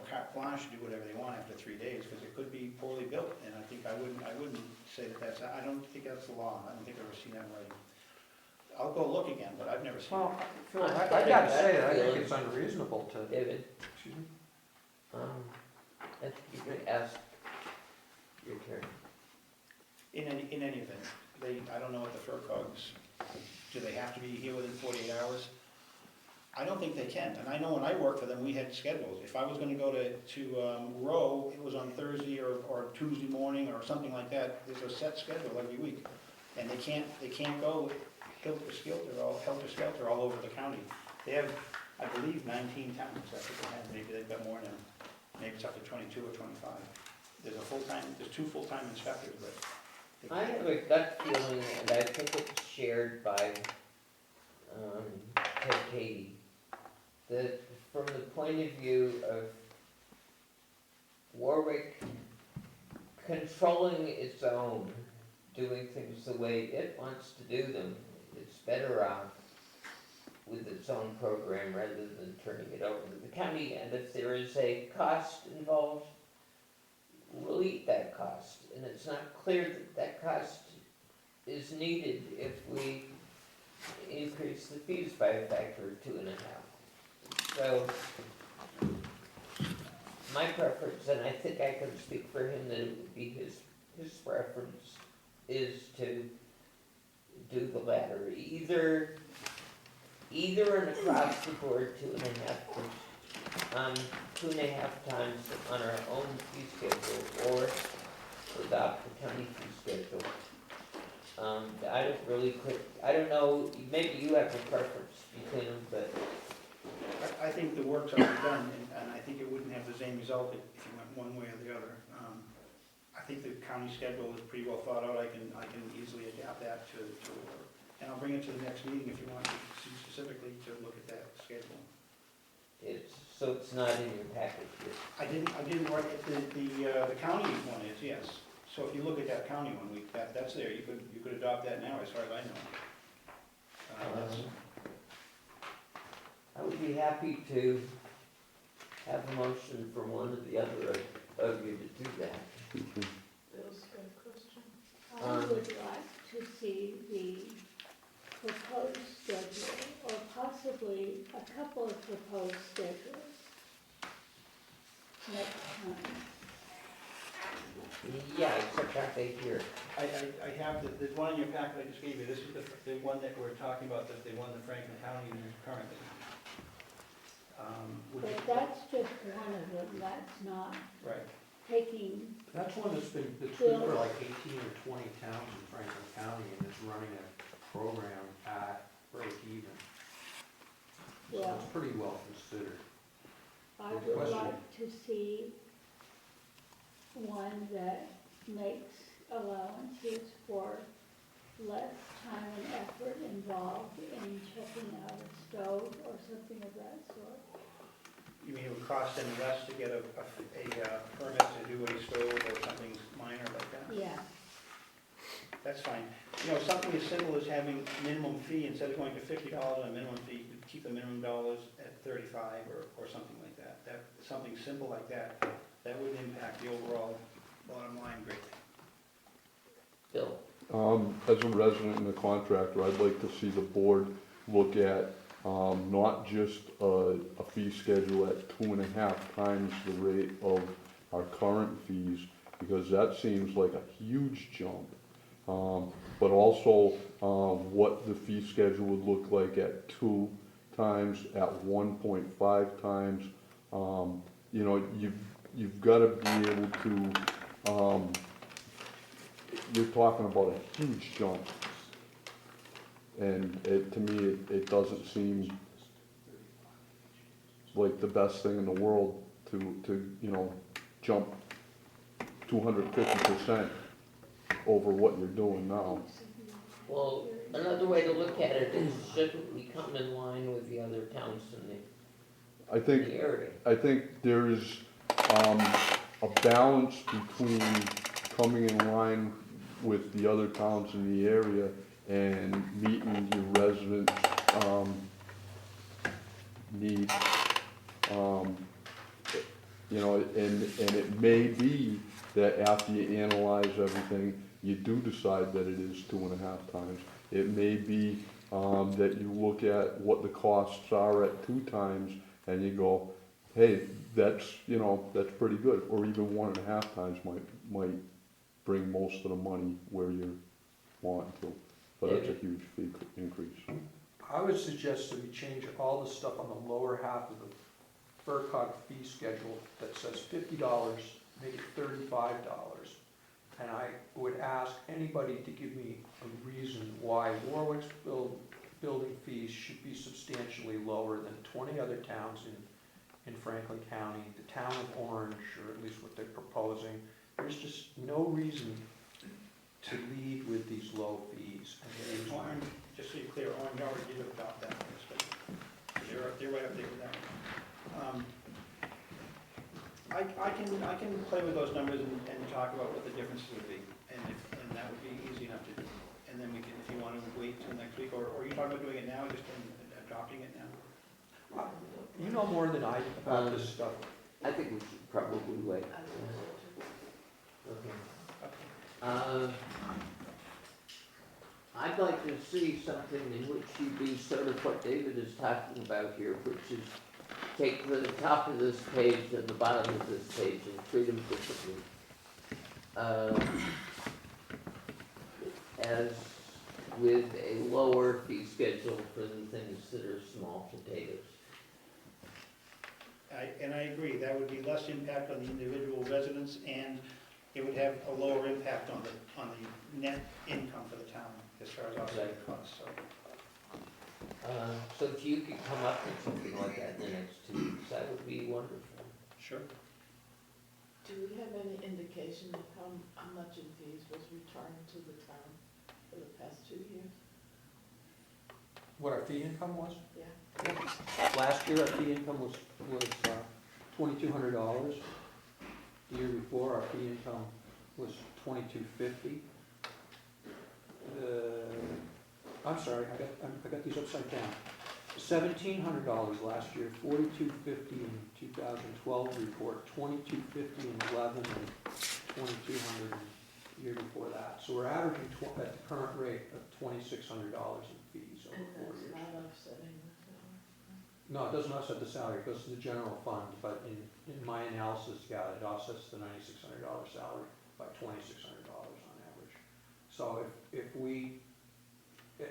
carte blanche to do whatever they want after 3 days, because it could be poorly built, and I think I wouldn't say I don't think that's the law, I don't think I've ever seen that in writing. I'll go look again, but I've never seen it. Well, Phil, I gotta say, I think it's unreasonable to, David, excuse me? I think you could ask your attorney. In any event, I don't know what the FERCogs, do they have to be here within 48 hours? I don't think they can, and I know when I worked for them, we had schedules. If I was gonna go to Row, it was on Thursday or Tuesday morning or something like that. There's a set schedule every week, and they can't go helter-skelter all over the county. They have, I believe, 19 towns, that's what they have, maybe they've got more now. Maybe it's up to 22 or 25. There's 2 full-time inspectors, but they I can't. have a gut feeling, and I think it's shared by Ted Katie, that from the point of view of Warwick controlling its own, doing things the way it wants to do them, it's better off with its own program rather than turning it over to the county. And if there is a cost involved, we'll eat that cost. And it's not clear that that cost is needed if we increase the fees by a factor of 2.5. So, my preference, and I think I can speak for him that it would be his preference, is to do the latter. Either an across the board 2.5 times on our own fee schedule, or adopt the county fee schedule. I don't know, maybe you have a preference between them, but I think the work's already done, and I think it wouldn't have the same result if you went one way or the other. I think the county schedule is pretty well thought out. I can easily adapt that to work. And I'll bring it to the next meeting if you want to see specifically to look at that schedule. so it's not in your package here. I didn't write it, the county one is, yes. So if you look at that county one, that's there. You could adopt that now, as far as I know. I would be happy to have a motion for one or the other of you to do that. Bill's got a question. I would like to see the proposed schedule, or possibly a couple of proposed schedules next time. Yeah, except aren't they here? I have, there's one in your packet I just gave you. This is the one that we're talking about, that they won the Franklin County currently. But that's just one of them, that's not Right. taking, That's one that's good for like 18 or 20 towns in Franklin County, and it's running a program at break even. So well, it's pretty well considered. I Good would question. like to see one that makes allowances for less time and effort involved in checking out a stove or something of that sort. You mean it would cost them less to get a permit to do a stove or something minor like that? Yeah, That's fine. Something as simple as having minimum fee, instead of going to $50 on a minimum fee, you could keep the minimum dollars at $35 or something like that. Something simple like that wouldn't impact the overall bottom line greatly. Bill? As a resident and a contractor, I'd like to see the board look at, not just a fee schedule at 2.5 times the rate of our current fees, because that seems like a huge jump. But also, what the fee schedule would look like at 2 times, at 1.5 times, You know, you've gotta be able to, you're talking about a huge jump. And to me, it doesn't seem like the best thing in the world to, you know, jump 250% over what you're doing now. Well, another way to look at it is, shouldn't we come in line with the other towns in I think, the area? I think there's, a balance between coming in line with the other towns in the area and meeting your residents', needs. You know, and it may be that after you analyze everything, you do decide that it is 2.5 times. It may be, that you look at what the costs are at 2 times and you go, hey, that's, you know, that's pretty good. Or even 1.5 times might bring most of the money where you're wanting to. But that's a huge fee increase. I would suggest that we change all the stuff on the lower half of the FERCog fee schedule that says $50, make it $35. And I would ask anybody to give me a reason why Warwick's building fees should be substantially lower than 20 other towns in Franklin County, the town of Orange, or at least what they're proposing. There's just no reason to lead with these low fees. And Orange, just so you're clear, Orange already did adopt that, they're right up there with that. I can play with those numbers and talk about what the differences would be, and that would be easy enough to do. And then we can, if you want to wait till next week, or are you talking about doing it now, just adopting it now? you know more than I about this stuff. I think we should probably wait. Okay. I'd like to see something in which you do sort of what David is talking about here, which is take the top of this page and the bottom of this page and treat them differently. As with a lower fee schedule for the things that are small potatoes. And I agree, that would be less impact on the individual residents, and it would have a lower impact on the net income for the town as far as offsetting costs, so. So if you could come up with something like that in the next 2 weeks, that would be wonderful. Sure. Do we have any indication of how much in fees was returned to the town for the past 2 years? What our fee income was? Yeah. Last year, our fee income was $2,200. The year before, our fee income was $2,250. I'm sorry, I got these upside down. $1,700 last year, $4,250 in 2012 report, $2,250 in 11, and $2,200 the year before that. So we're averaging at the current rate of $2,600 in fees over 4 And that's years. not offsetting the salary? No, it doesn't offset the salary, it goes to the general fund, but in my analysis, yeah, it offsets the $9,600 salary by $2,600 on average. So if we,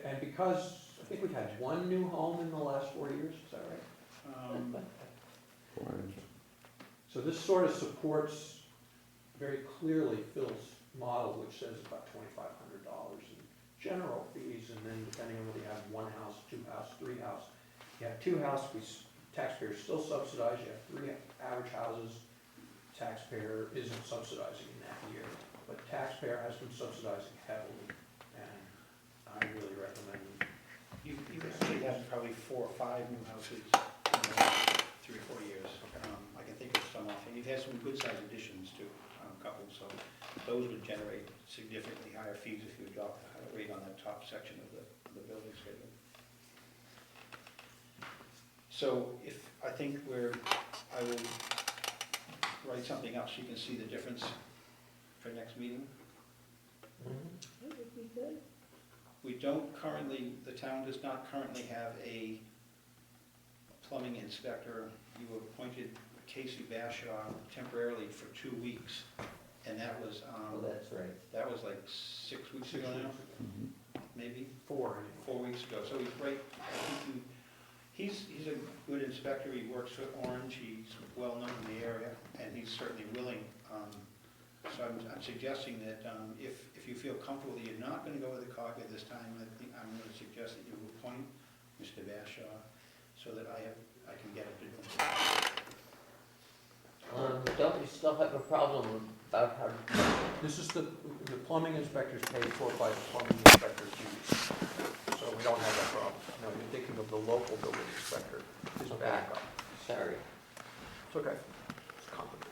and because I think we've had 1 new home in the last 4 years, is that right? Fine. So this sort of supports very clearly Phil's model, which says about $2,500 in general fees, and then depending on whether you have 1 house, 2 house, 3 house. You have 2 houses, taxpayers still subsidize. You have 3 average houses, taxpayer isn't subsidizing in that year. But taxpayer has been subsidizing heavily, and I really recommend. You actually have probably 4 or 5 new houses in the last 3 or 4 years. I can think of some offhand. You've had some good-sized additions too, a couple, so those would generate significantly higher fees if you adopt the higher rate on that top section of the building schedule. So I think I will write something up so you can see the difference for next meeting. That would be good. We don't currently, the town does not currently have a plumbing inspector. You appointed Casey Bashaw temporarily for 2 weeks, and that was, Oh, that's right. that was like 6 weeks ago now, maybe? 4. 4 weeks ago, so he's right, I think He's a good inspector, he works for Orange, he's well known in the area, and he's certainly willing. So I'm suggesting that if you feel comfortable that you're not gonna go with a copy at this time, I think I'm gonna suggest that you appoint Mr. Bashaw so that I can get it to him. Don't we still have a problem about how to, This is the plumbing inspector's paid for by the plumbing inspector fees. So we don't have that problem. No, you're thinking of the local building inspector, his Okay. backup. sorry. It's okay. It's complicated.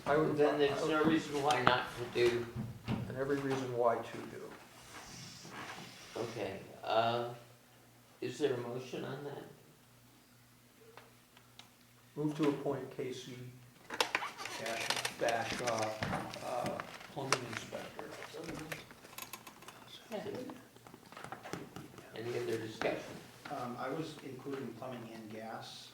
I would, Then there's no reason why not to do, and every reason why to do. okay. Is there a motion on that? Move to appoint Casey Bashaw, plumbing inspector. Second. Any other discussion? I was including plumbing and gas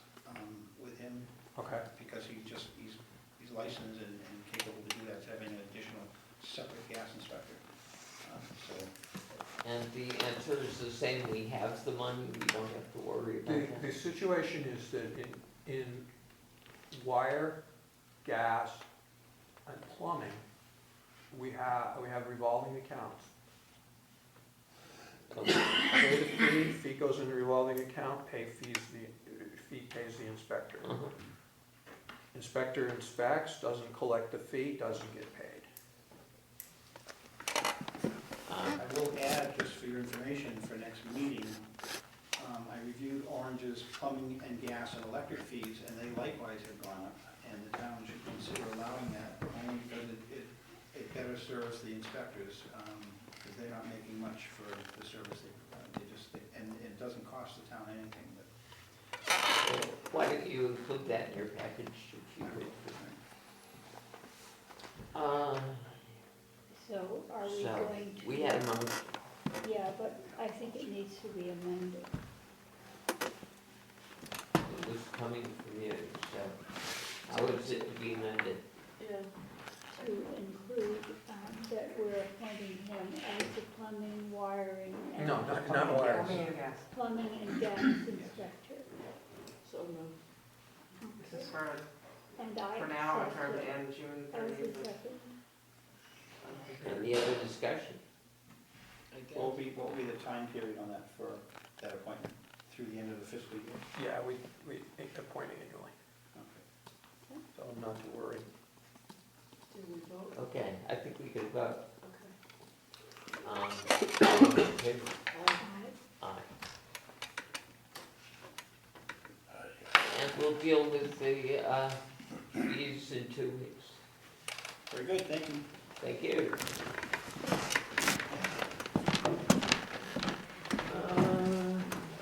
with him Okay. because he's licensed and capable to do that, so having an additional separate gas inspector. So And the answer is the same, we have the money, we don't have to worry about The that. situation is that in wire, gas, and plumbing, we have revolving accounts. Pay the fee goes in the revolving account, fee pays the inspector. Uh-huh. Inspector inspects, doesn't collect the fee, doesn't get paid. I will add, just for your information, for next meeting, I reviewed Orange's plumbing and gas and electric fees, and they likewise have gone up, and the town should consider allowing that, only because it better serves the inspectors, because they're not making much for the service they provide, and it doesn't cost the town anything, but. So why don't you include that in your package if you would? So are we So, going to? we had a motion, Yeah, but I think it needs to be amended. it was coming from you, so how is it to be amended? Yeah. To include that we're appointing him as the plumbing, wiring, and. No, not wires. Plumbing and gas. Plumbing and gas inspector. So moved. This is for, And I. for now, in accept terms of it. end June As a 30th. second. Any other discussion? What will be the time period on that for that appointment, through the end of the fiscal year? Yeah, we appoint annually, Okay. so not to worry. Did we vote? Okay, I think we could vote. Okay. All in favor? Aye. Aye. And we'll deal with the fees in 2 weeks. Very good, thank you. Thank you.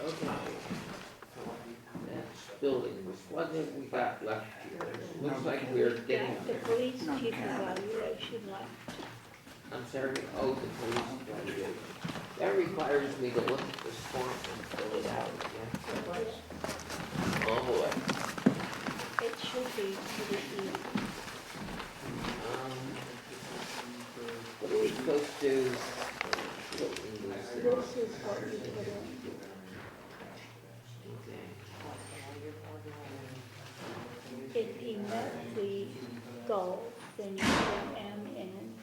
Okay. That's buildings. What have we got left here? Looks like we're getting, The police chief evaluation left. I'm sorry, oh, the police evaluation. That requires me to look at this form and fill it out again. Oh, boy. It should be pretty easy. What are we supposed to? This is what you put in. If he met the goal, then you put an M in.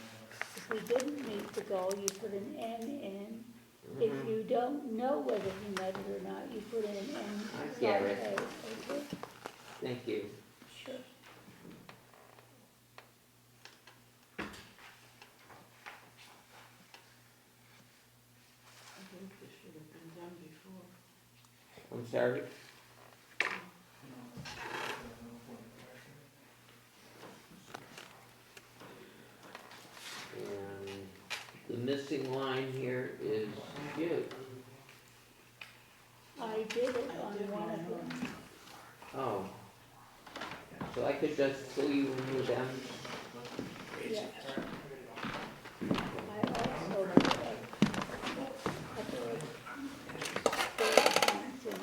If he didn't meet the goal, you put an N in. If you don't know whether he met it or not, you put in an N. I get it. Okay, Thank you. sure. I think this should have been done before. I'm sorry. And the missing line here is you. I did it on one of them. Oh. So I could just fill you in with them? Yes. I also put a couple of bullet points in it.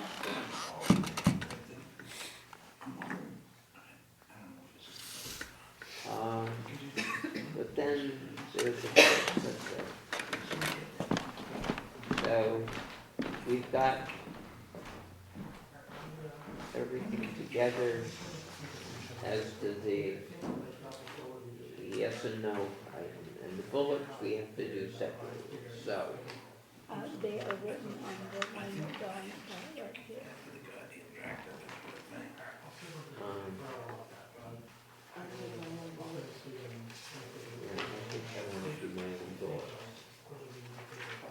But then there's a so we've got everything together as to the yes and no item. And the bullets we have to do separately, so. They are written on the one that Dawn's got right here. Yeah, I think I want to make them bullets.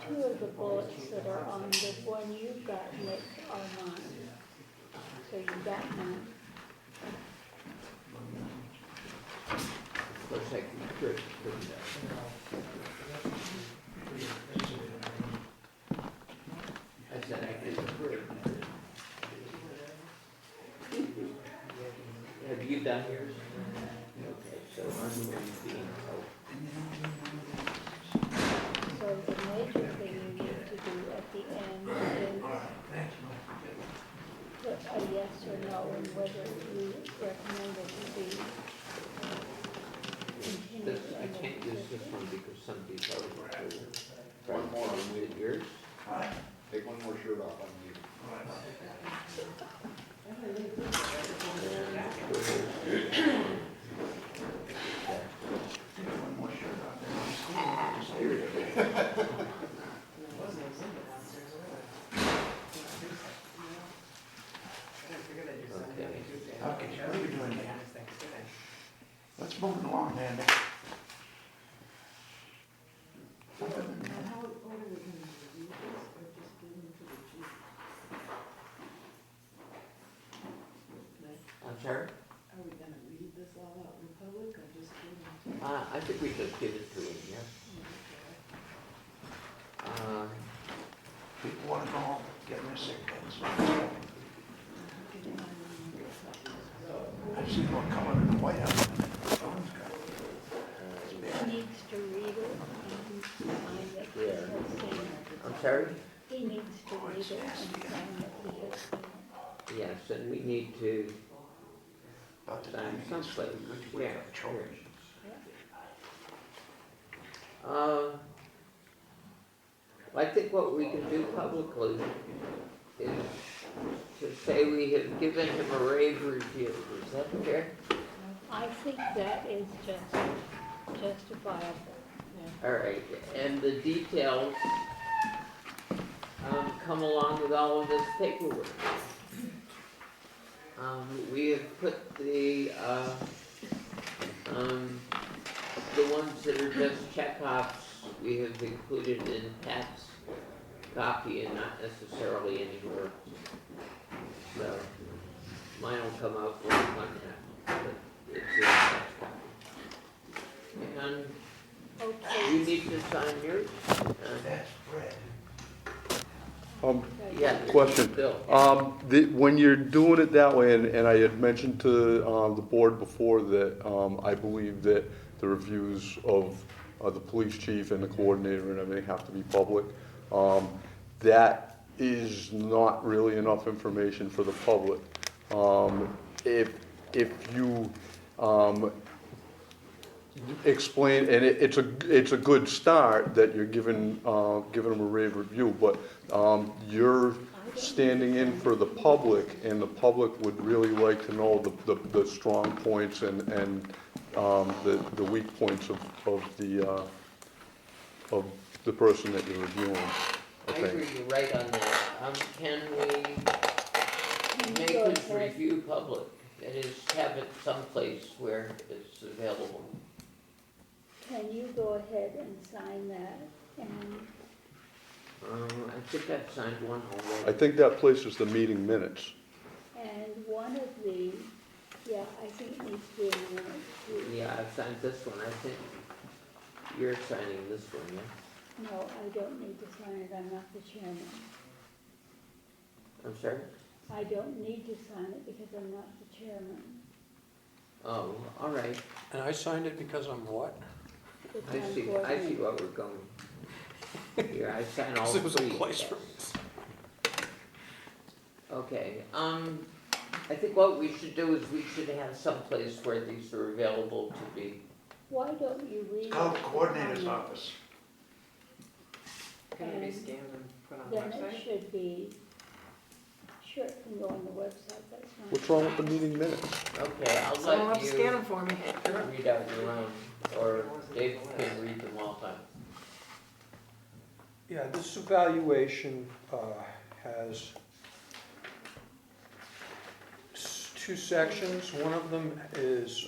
Two of the bullets that are on the one you got, Nick, are mine. So you got mine. Looks like we could put that. I said I could approve. Have you done yours? Okay, so I'm going to be, So the major thing you need to do at the end is put a yes or no and whether you recommend it to be continued. this, I can't use this one because somebody's already approved. One more. Is it yours? Take one more shirt off on you. Okay, how are you doing there? Let's move it along, man. I'm sorry? Are we gonna read this all out in public or just give them? I think we just give it to him, yeah. People wanna go home, get their sick kids. I see one coming in the White House. Someone's got it. He needs to read it and sign that he has seen it. I'm sorry? He needs to read it and sign that he has seen it. Yes, and we need to About the sign time he gets someplace, good to yeah. wake up children. I think what we can do publicly is to say we have given him a rave review, is that fair? I think that is justifiable. All right, and the details come along with all of this paperwork. We have put the ones that are just checkoffs, we have included in Pat's copy and not necessarily anywhere. So, mine will come out when I'm on that, but it's in Pat's copy. And you Okay. need to sign yours? That's Fred. Yeah. Question. Bill. When you're doing it that way, and I had mentioned to the board before that I believe that the reviews of the police chief and the coordinator and everything have to be public. That is not really enough information for the public. If you explain, and it's a good start that you're giving them a rave review, but you're standing in for the public, and the public would really like to know the strong points and the weak points of the person that you're reviewing, I I think. agree, you're right on that. Can we make this review public? That is, have it someplace where it's available. Can you go ahead and sign that? And I think I've signed one I already. think that places the meeting minutes. one of the, yeah, I think it needs to be in the minutes too. Yeah, I've signed this one. I think you're signing this one, yeah? No, I don't need to sign it, I'm not the chairman. I'm sorry? I don't need to sign it because I'm not the chairman. Oh, all right. And I signed it because I'm what? The I town see coordinator. where we're going. Here, I sign all It was a three. place yes. for Okay, I think what we should do is we should have some place where these are available to be. Why don't you read it? It's called the coordinator's on- office. Can it be scanned and put on the Then it website? should be, sure, it can go on the website, that's What's wrong with the meeting minutes? Okay, I'll Someone will let have to scan you them for me. read out your own, or Dave can read them all time. Yeah, this evaluation has two sections. One of them is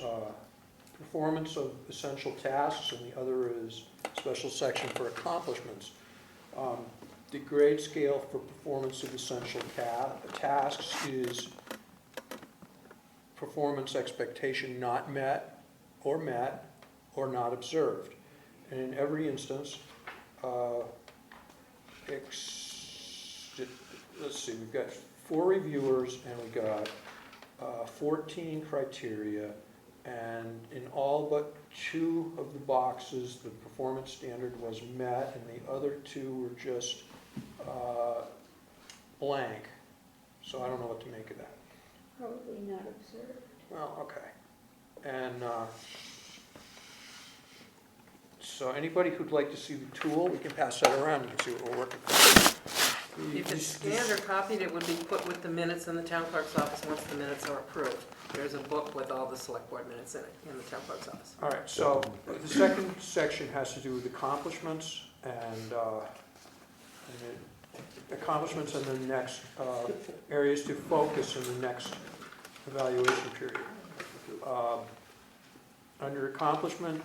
performance of essential tasks, and the other is a special section for accomplishments. The grade scale for performance of essential tasks is performance expectation not met, or not observed. And in every instance, let's see, we've got 4 reviewers and we got 14 criteria, and in all but 2 of the boxes, the performance standard was met, and the other 2 were just blank. So I don't know what to make of that. Probably not observed. Well, okay. And so anybody who'd like to see the tool, we can pass that around, you can see what we're working with. If it's scanned or copied, it would be put with the minutes in the town clerk's office once the minutes are approved. There's a book with all the select board minutes in it, in the town clerk's office. All right, so the second section has to do with accomplishments, and accomplishments in the next areas to focus in the next evaluation period. Under accomplishment,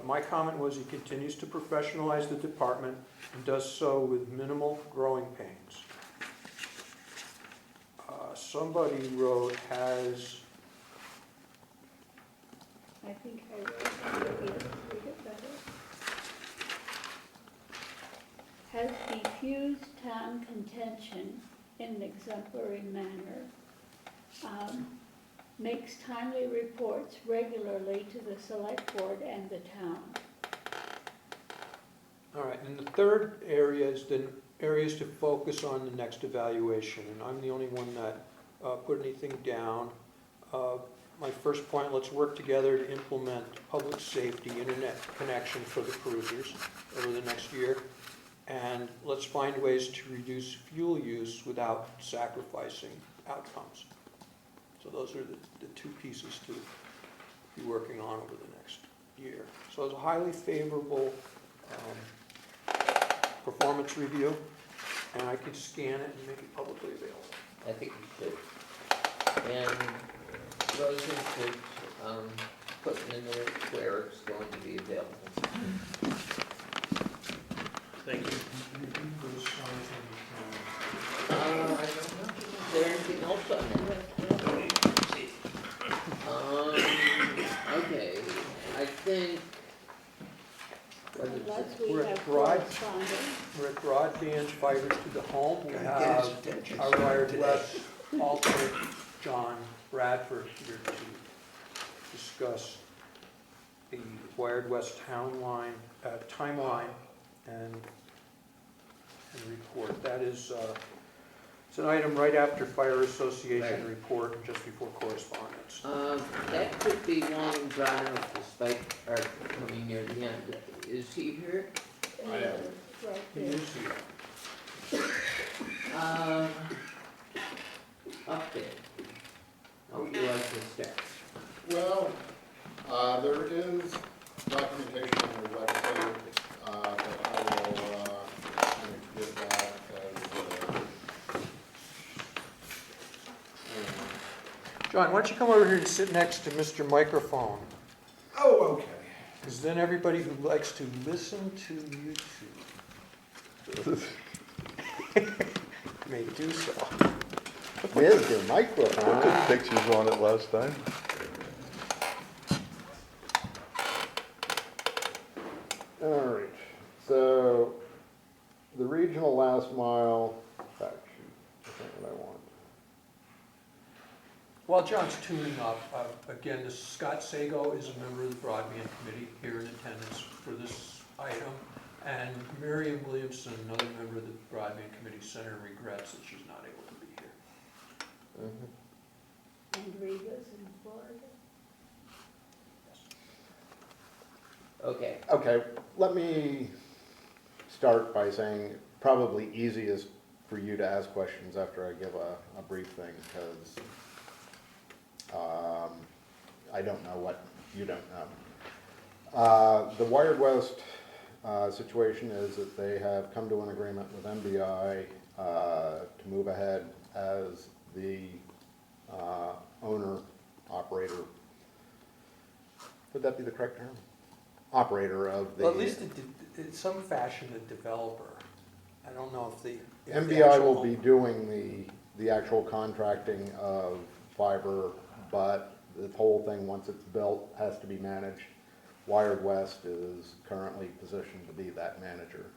my comment was he continues to professionalize the department and does so with minimal growing pains. Somebody wrote has, I think I wrote, maybe I'll read it better. Has diffused town contention in an exemplary manner, makes timely reports regularly to the select board and the town. all right, and the third area is the areas to focus on the next evaluation, and I'm the only one that put anything down. My first point, let's work together to implement public safety internet connection for the cruisers over the next year. And let's find ways to reduce fuel use without sacrificing outcomes. So those are the 2 pieces to be working on over the next year. So it's a highly favorable performance review, and I could scan it and make it publicly available. I think you should. And Rosie should put in there where it's going to be available. Thank you. I don't know. Is there anything else on that? Okay, I think, what is Unless it? we We're have at Broad- correspondence. We're at Broadband Fiber to the Home. We Gotta get his have attention our today. WiredWest alternate, John Bradford, here to discuss the WiredWest timeline and report. That is, it's an item right after Fire Association Right. report and just before correspondence. That could be long and drawn out despite our coming near the end. Is he here? Right He there. is here. Update. How would you like to start? Well, there is documentation in the website, that I will, give that as, John, why don't you come over here and sit next to Mr. Microphone? Oh, okay. Because then everybody who likes to listen to YouTube may do so. Where's your microphone? I took pictures on it last time. All right, so the regional last mile fact sheet, that's not what I want. While John's tuning up, again, this Scott Sago is a member of the Broadband Committee here in attendance for this item. And Miriam Williamson, another member of the Broadband Committee, sent her regrets that she's not able to be here. And Reva's in Florida. Okay, Okay, let me start by saying probably easiest for for you to ask questions after I give a brief thing, because I don't know what you don't know. The WiredWest situation is that they have come to an agreement with MBI to move ahead as the owner, operator. Would that be the correct term? Operator of the. Well, at least in some fashion, a developer. I don't know if the. MBI will be doing the actual contracting of fiber, but the whole thing, once it's built, has to be managed. WiredWest is currently positioned to be that manager.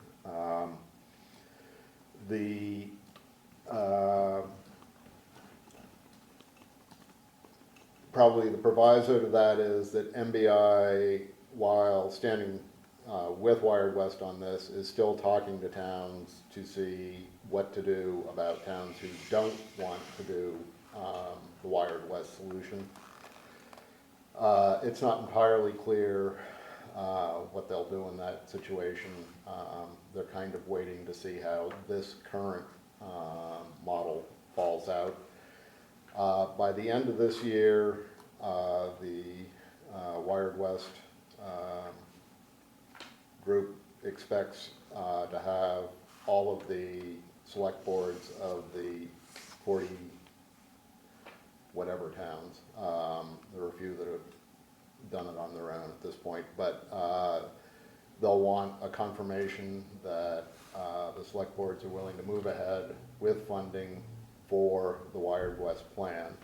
Probably the proviso to that is that MBI, while standing with WiredWest on this, is still talking to towns to see what to do about towns who don't want to do the WiredWest solution. It's not entirely clear what they'll do in that situation. They're kind of waiting to see how this current model falls out. By the end of this year, the WiredWest group expects to have all of the select boards of the 40 whatever towns. There are a few that have done it on their own at this point, but they'll want a confirmation that the select boards are willing to move ahead with funding for the WiredWest plan.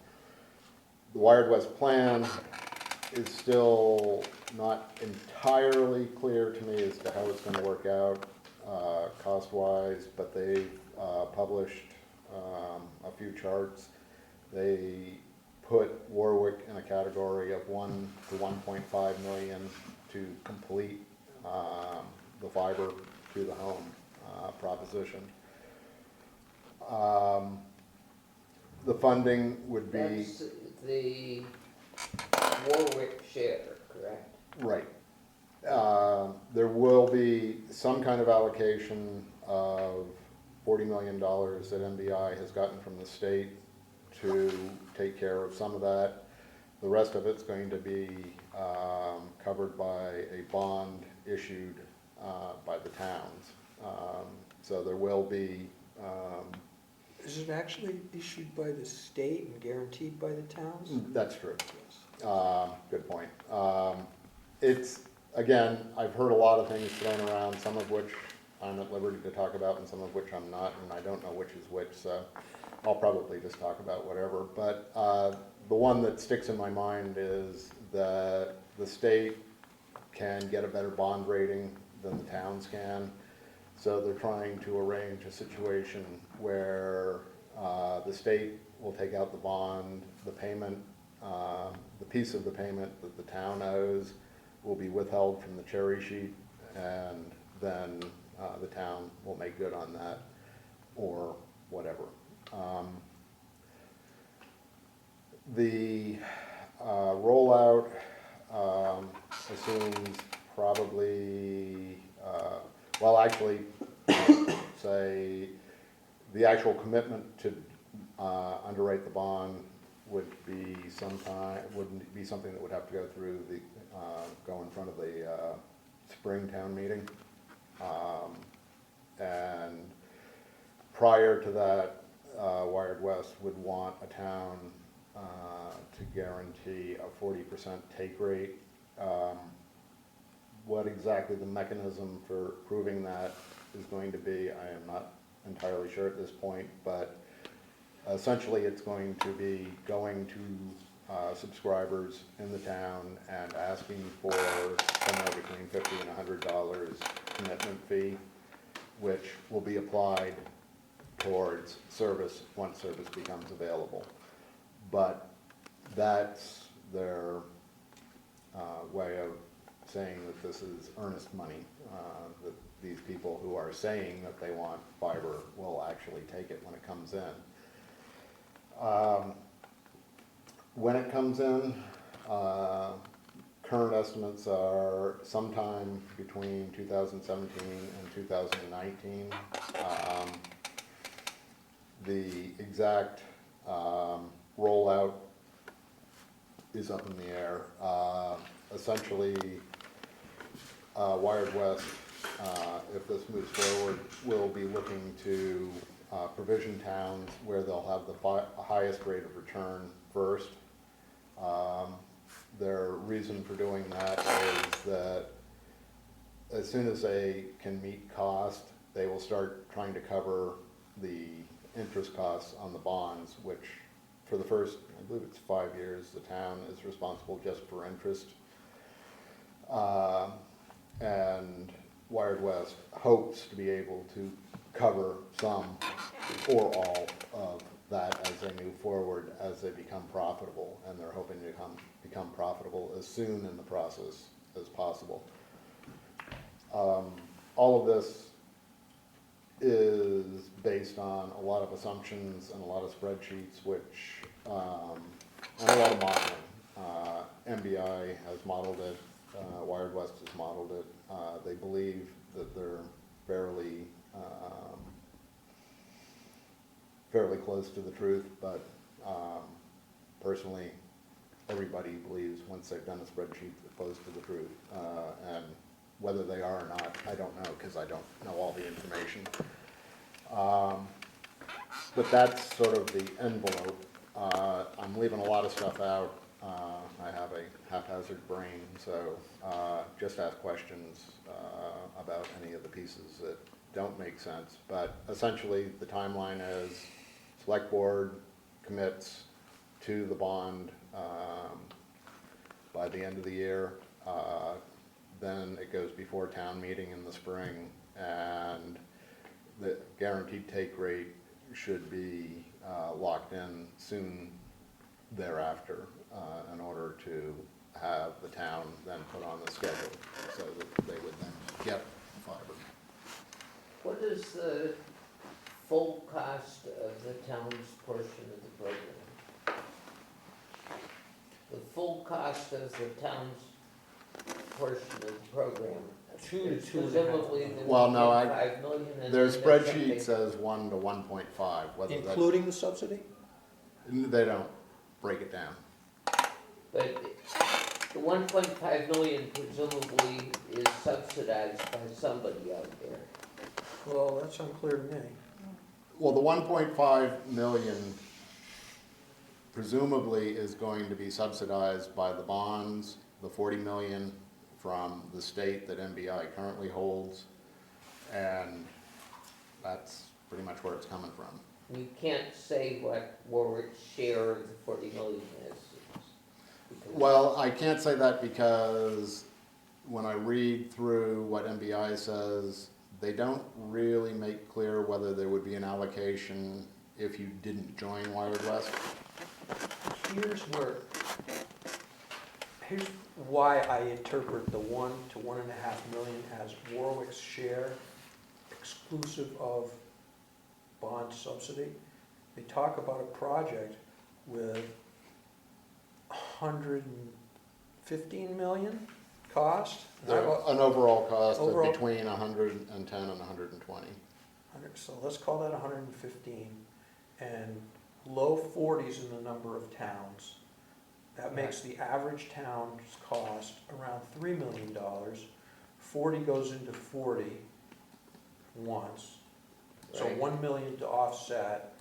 The WiredWest plan is still not entirely clear to me as to how it's going to work out cost-wise, but they've published a few charts. They put Warwick in a category of 1 to 1.5 million to complete the fiber to the home proposition. The funding would be... That's the Warwick share, correct? Right. There will be some kind of allocation of $40 million that MBI has gotten from the state to take care of some of that. The rest of it's going to be covered by a bond issued by the towns. So there will be... Is it actually issued by the state and guaranteed by the towns? That's true. Good point. It's, again, I've heard a lot of things thrown around, some of which I'm at liberty to talk about and some of which I'm not, and I don't know which is which, so I'll probably just talk about whatever. But the one that sticks in my mind is that the state can get a better bond rating than the towns can. So they're trying to arrange a situation where the state will take out the bond, the payment, the piece of the payment that the town owes will be withheld from the cherry sheet, and then the town will make good on that, or whatever. The rollout assumes probably, well, actually, say the actual commitment to underwrite the bond would be wouldn't be something that would have to go through the go in front of the spring town meeting, and prior to that, WiredWest would want a town to guarantee a 40% take rate. What exactly the mechanism for proving that is going to be, I am not entirely sure at this point, but essentially it's going to be going to subscribers in the town and asking for somewhere between $50 and $100 commitment fee, which will be applied towards service once service becomes available. But that's their way of saying that this is earnest money, that these people who are saying that they want fiber will actually take it when it comes in. When it comes in, current estimates are sometime between 2017 and 2019. The exact rollout is up in the air. Essentially, WiredWest, if this moves forward, will be looking to provision towns where they'll have the highest rate of return first. Their reason for doing that is that as soon as they can meet cost, they will start trying to cover the interest costs on the bonds, which for the first, I believe it's 5 years, the town is responsible just for interest. And WiredWest hopes to be able to cover some or all of that as they move forward, as they become profitable, and they're hoping to become profitable as soon in the process as possible. All of this is based on a lot of assumptions and a lot of spreadsheets, which, and a lot of modeling. MBI has modeled it, WiredWest has modeled it. They believe that they're fairly close to the truth, but personally, everybody believes once they've done a spreadsheet, they're close to the truth. And whether they are or not, I don't know, because I don't know all the information. But that's sort of the envelope. I'm leaving a lot of stuff out. I have a haphazard brain, so just ask questions about any of the pieces that don't make sense. But essentially, the timeline is Selectboard commits to the bond by the end of the year. Then it goes before town meeting in the spring, and the guaranteed take rate should be locked in soon thereafter in order to have the town then put on the schedule so that they would then get fiber. What is the full cost of the town's portion of the program? The full cost of the town's portion of the program? It's presumably the Well, no, 1.5 million and Their then spreadsheet that's says 1 to 1.5, whether that's, Including the subsidy? they don't break it down. But the 1.5 million presumably is subsidized by somebody out there. Well, that's unclear to me. Well, the 1.5 million presumably is going to be subsidized by the bonds, the 40 million from the state that MBI currently holds, and that's pretty much where it's coming from. You can't say what Warwick's share of the 40 million is. because- Well, I can't say that because when I read through what MBI says, they don't really make clear whether there would be an allocation if you didn't join WiredWest. Here's why I interpret the 1 to 1.5 million as Warwick's share, exclusive of bond subsidy. They talk about a project with 115 million cost. An overall cost Overall- of between 110 and 120. So let's call that 115, and low 40s in the number of towns. That makes the average town's cost around $3 million. 40 goes into 40 once. So Right. 1 million to offset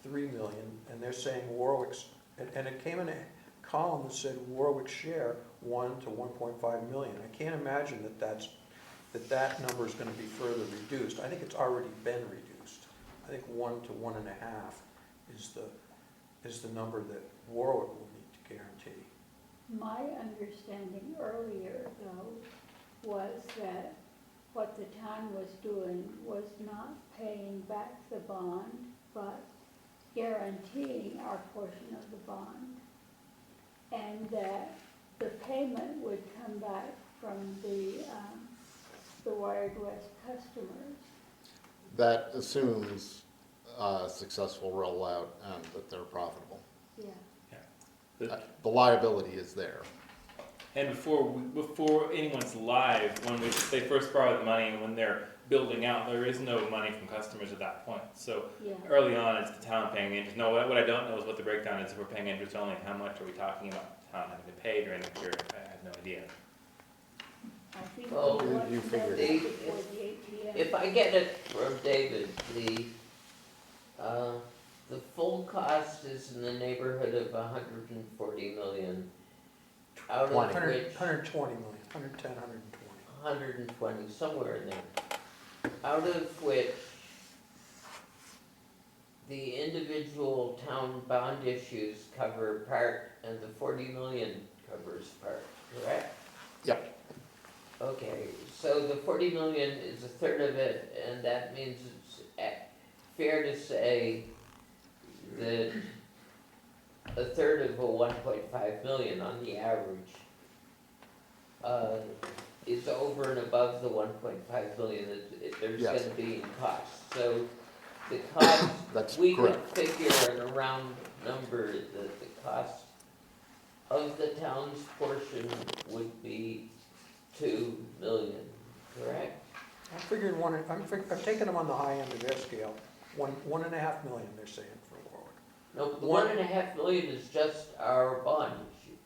3 million, and they're saying Warwick's, and it came in a column that said Warwick's share 1 to 1.5 million. I can't imagine that number is gonna be further reduced. I think it's already been reduced. I think 1 to 1.5 is the number that Warwick will need to guarantee. My understanding earlier, though, was that what the town was doing was not paying back the bond, but guaranteeing our portion of the bond. And that the payment would come back from the WiredWest customers. That assumes a successful rollout and that they're profitable. Yeah. The liability is there. And before anyone's live, when they first borrow the money and when they're building out, there is no money from customers at that point. So Yeah, early on, it's the town paying interest. No, what I don't know is what the breakdown is. If we're paying interest only, how much are we talking about the town having to pay during the period? I have no idea. I think Well, what you figured that's it. before the ATM. If I get it from David, the full cost is in the neighborhood of 140 million, out of which 120 million, 110, 120. 120, somewhere in there. Out of which the individual town bond issues cover part and the 40 million covers part, correct? Yep. Okay, so the 40 million is a third of it, and that means it's fair to say that a third of a 1.5 million on the average is over and above the 1.5 million that there's Yes. gonna be in cost. So the cost, That's we could correct. figure in a round number that the cost of the town's portion would be 2 million, correct? I'm figuring I'm taking them on the high end of their scale. 1.5 million, they're saying for Warwick. No, but the One- 1.5 million is just our bond issue.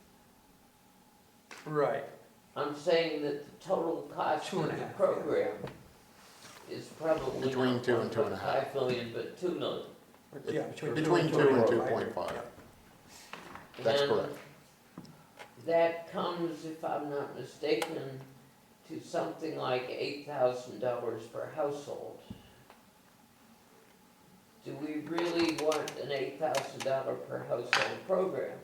Right. I'm saying that the total cost of the 2.5, program is probably Between not 2 and 2.5. 1.5 million, but 2 million. Yeah, Between 2 and 2.5. Yeah. That's And correct. that comes, if I'm not mistaken, to something like $8,000 per household. Do we really want an $8,000 per household program?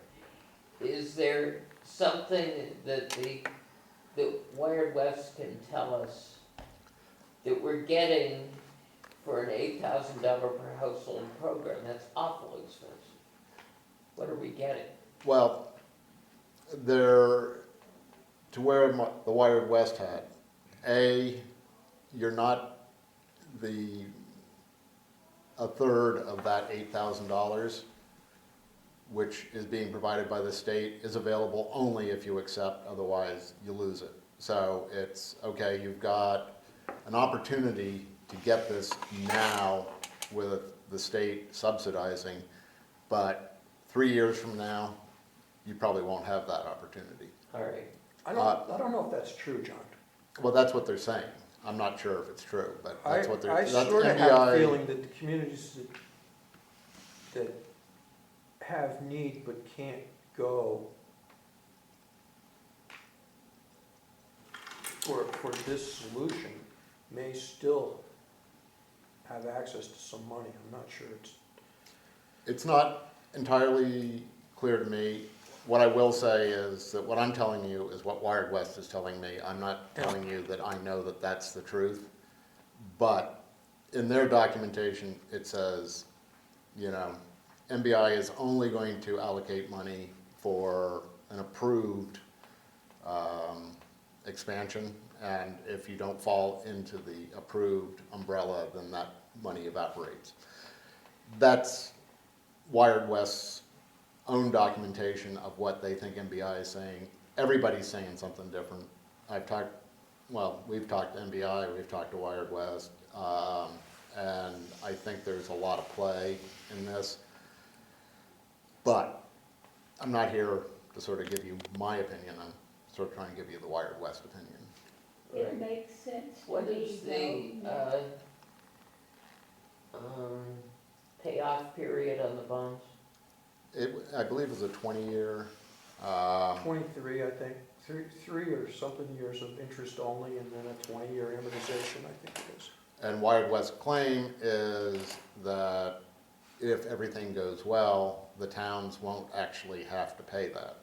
Is there something that WiredWest can tell us that we're getting for an $8,000 per household program? That's awful expensive. What are we getting? Well, they're, to where the WiredWest had, you're not a third of that $8,000, which is being provided by the state, is available only if you accept, otherwise you lose it. So it's, okay, you've got an opportunity to get this now with the state subsidizing, but 3 years from now, you probably won't have that opportunity. All right. I don't know if that's true, John. Well, that's what they're saying. I'm not sure if it's true, but that's what they're, I that's sort of have a NBI. feeling that the communities that have need but can't go for this solution may still have access to some money. I'm not sure It's not entirely clear to me. What I will say is that what I'm telling you is what WiredWest is telling me. I'm not telling you that I know that that's the truth. But in their documentation, it says, you know, NBI is only going to allocate money for an approved expansion. And if you don't fall into the approved umbrella, then that money evaporates. That's WiredWest's own documentation of what they think NBI is saying. Everybody's saying something different. We've talked to NBI, we've talked to WiredWest, and I think there's a lot of play in this. But I'm not here to sort of give you my opinion, I'm sort of trying to give you the WiredWest opinion. It makes sense to What me, is the though. payoff period on the bonds? I believe it's a 20-year. 23, I think, three or something years of interest only, and then a 20-year amortization, I think it is. And WiredWest's claim is that if everything goes well, the towns won't actually have to pay that,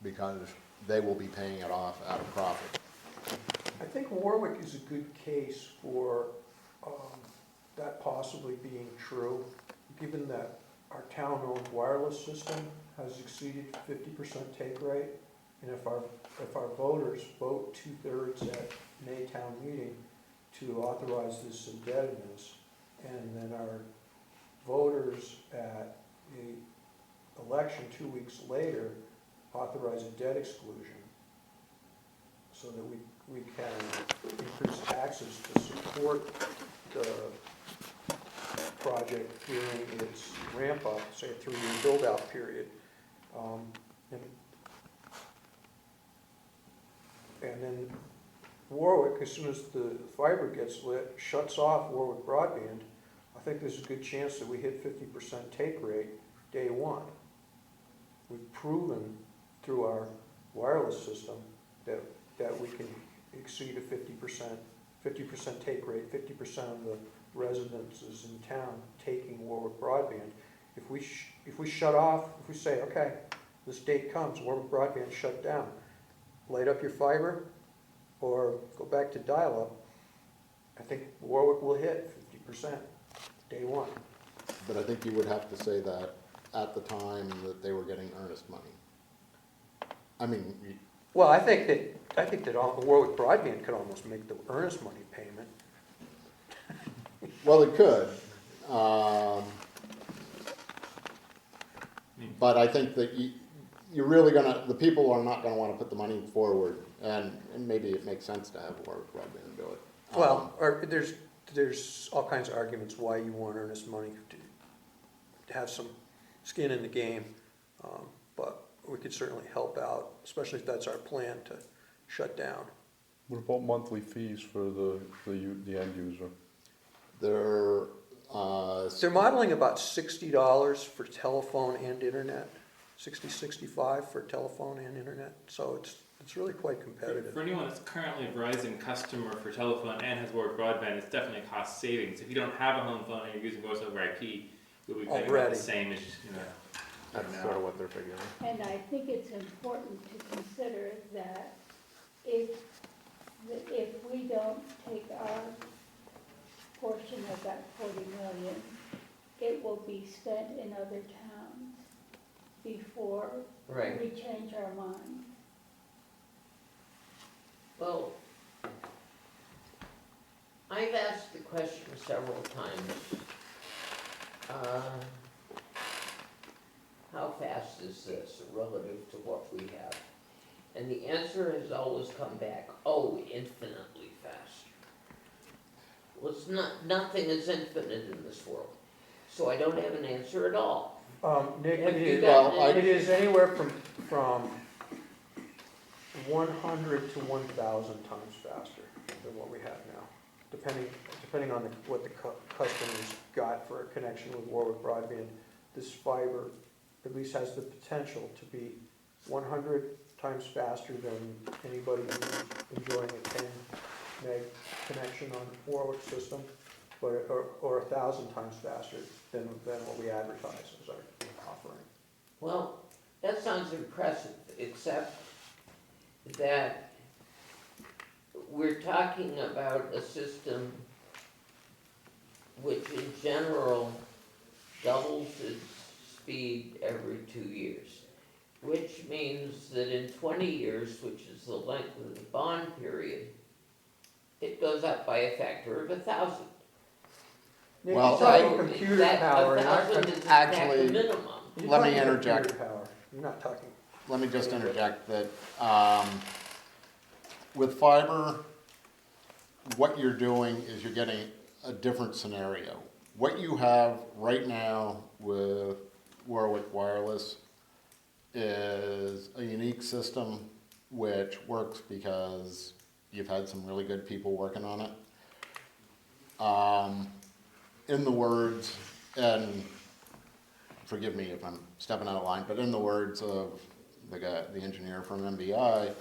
because they will be paying it off out of profit. I think Warwick is a good case for that possibly being true, given that our town-owned wireless system has exceeded 50% take rate, and if our voters vote 2/3 at May town meeting to authorize this indebtedness, and then our voters at the election 2 weeks later authorize a debt exclusion, so that we we can increase taxes to support the project during its ramp up, say a 3-year build-out period. And then Warwick, as soon as the fiber gets lit, shuts off Warwick Broadband. I think there's a good chance that we hit 50% take rate day one. We've proven through our wireless system that we can exceed a 50% take rate, 50% of the residences in town taking Warwick Broadband. If we shut off, if we say, okay, this date comes, Warwick Broadband shut down, light up your fiber or go back to dial-up, I think Warwick will hit 50% day one. But I think you would have to say that at the time that they were getting earnest money. I mean, Well, I think that all the Warwick Broadband could almost make the earnest money payment. well, it could. But I think that you're really the people are not gonna wanna put the money forward, and maybe it makes sense to have Warwick Broadband do it. Well, there's all kinds of arguments why you want earnest money to have some skin in the game, but we could certainly help out, especially if that's our plan to shut down. What about monthly fees for the end user? They're They're modeling about $60 for telephone and internet, 65 for telephone and internet, so it's really quite competitive. For anyone that's currently a Verizon customer for telephone and has Warwick Broadband, it's definitely a cost savings. If you don't have a home phone and you're using voice over IP, you'll be paying about the same as, That's sort of what they're figuring. And I think it's important to consider that if we don't take our portion of that 40 million, it will be spent in other towns before Right. we change our mind. Well, I've asked the question several times. How fast is this relative to what we have? And the answer has always come back, oh, infinitely faster. Well, nothing is infinite in this world, so I don't have an answer at all. Nick, Have you got it is anywhere from 100 to 1,000 times faster than what we have now, depending on what the customers got for a connection with Warwick Broadband. This fiber at least has the potential to be 100 times faster than anybody who's enjoying a 10 meg connection on Warwick system, or 1,000 times faster than what we advertise as our offering. Well, that sounds impressive, except that we're talking about a system which in general doubles its speed every 2 years, which means that in 20 years, which is the length of the bond period, it goes up by a factor of 1,000. Nick, Well, you're talking computer That power, 1,000 is in fact the actually- minimum. you're Let me talking interject. computer power. You're not talking. Let me just interject that with fiber, what you're doing is you're getting a different scenario. What you have right now with Warwick Wireless is a unique system which works because you've had some really good people working on it. In the words, and forgive me if I'm stepping out of line, but in the words of the engineer from MBI,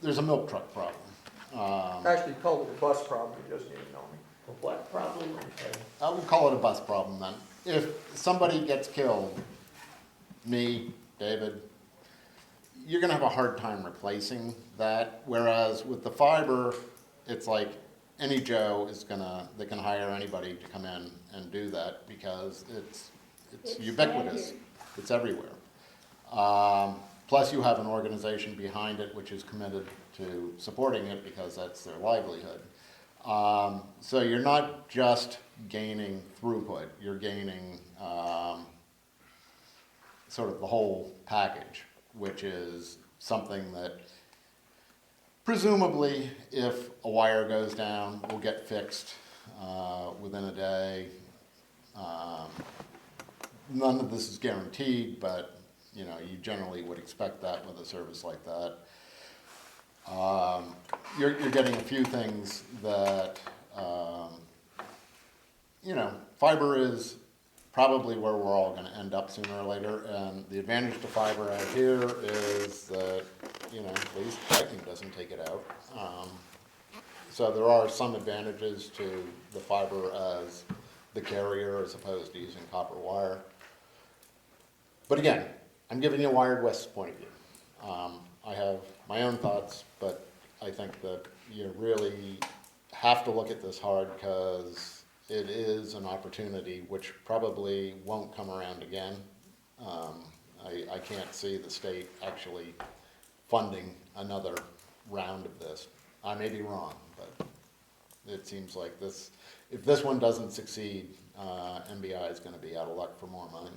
there's a milk truck problem. Actually, he called it a bus problem. He doesn't even know me. What problem? Okay. I would call it a bus problem then. If somebody gets killed, me, David, you're gonna have a hard time replacing that. Whereas with the fiber, it's like any Joe they can hire anybody to come in and do that because it's ubiquitous. standard. It's everywhere. Plus you have an organization behind it which is committed to supporting it because that's their livelihood. So you're not just gaining throughput, you're gaining sort of the whole package, which is something that presumably, if a wire goes down, will get fixed within a day. None of this is guaranteed, but you know, you generally would expect that with a service like that. You're getting a few things that, you know, fiber is probably where we're all going to end up sooner or later, and the advantage to fiber out here is that, you know, at least lightning doesn't take it out. So there are some advantages to the fiber as the carrier as opposed to using copper wire. But again, I'm giving you WiredWest's point of view. I have my own thoughts, but I think that you really have to look at this hard because it is an opportunity which probably won't come around again. I can't see the state actually funding another round of this. I may be wrong, but it seems like this, if this one doesn't succeed, MBI is going to be out of luck for more money.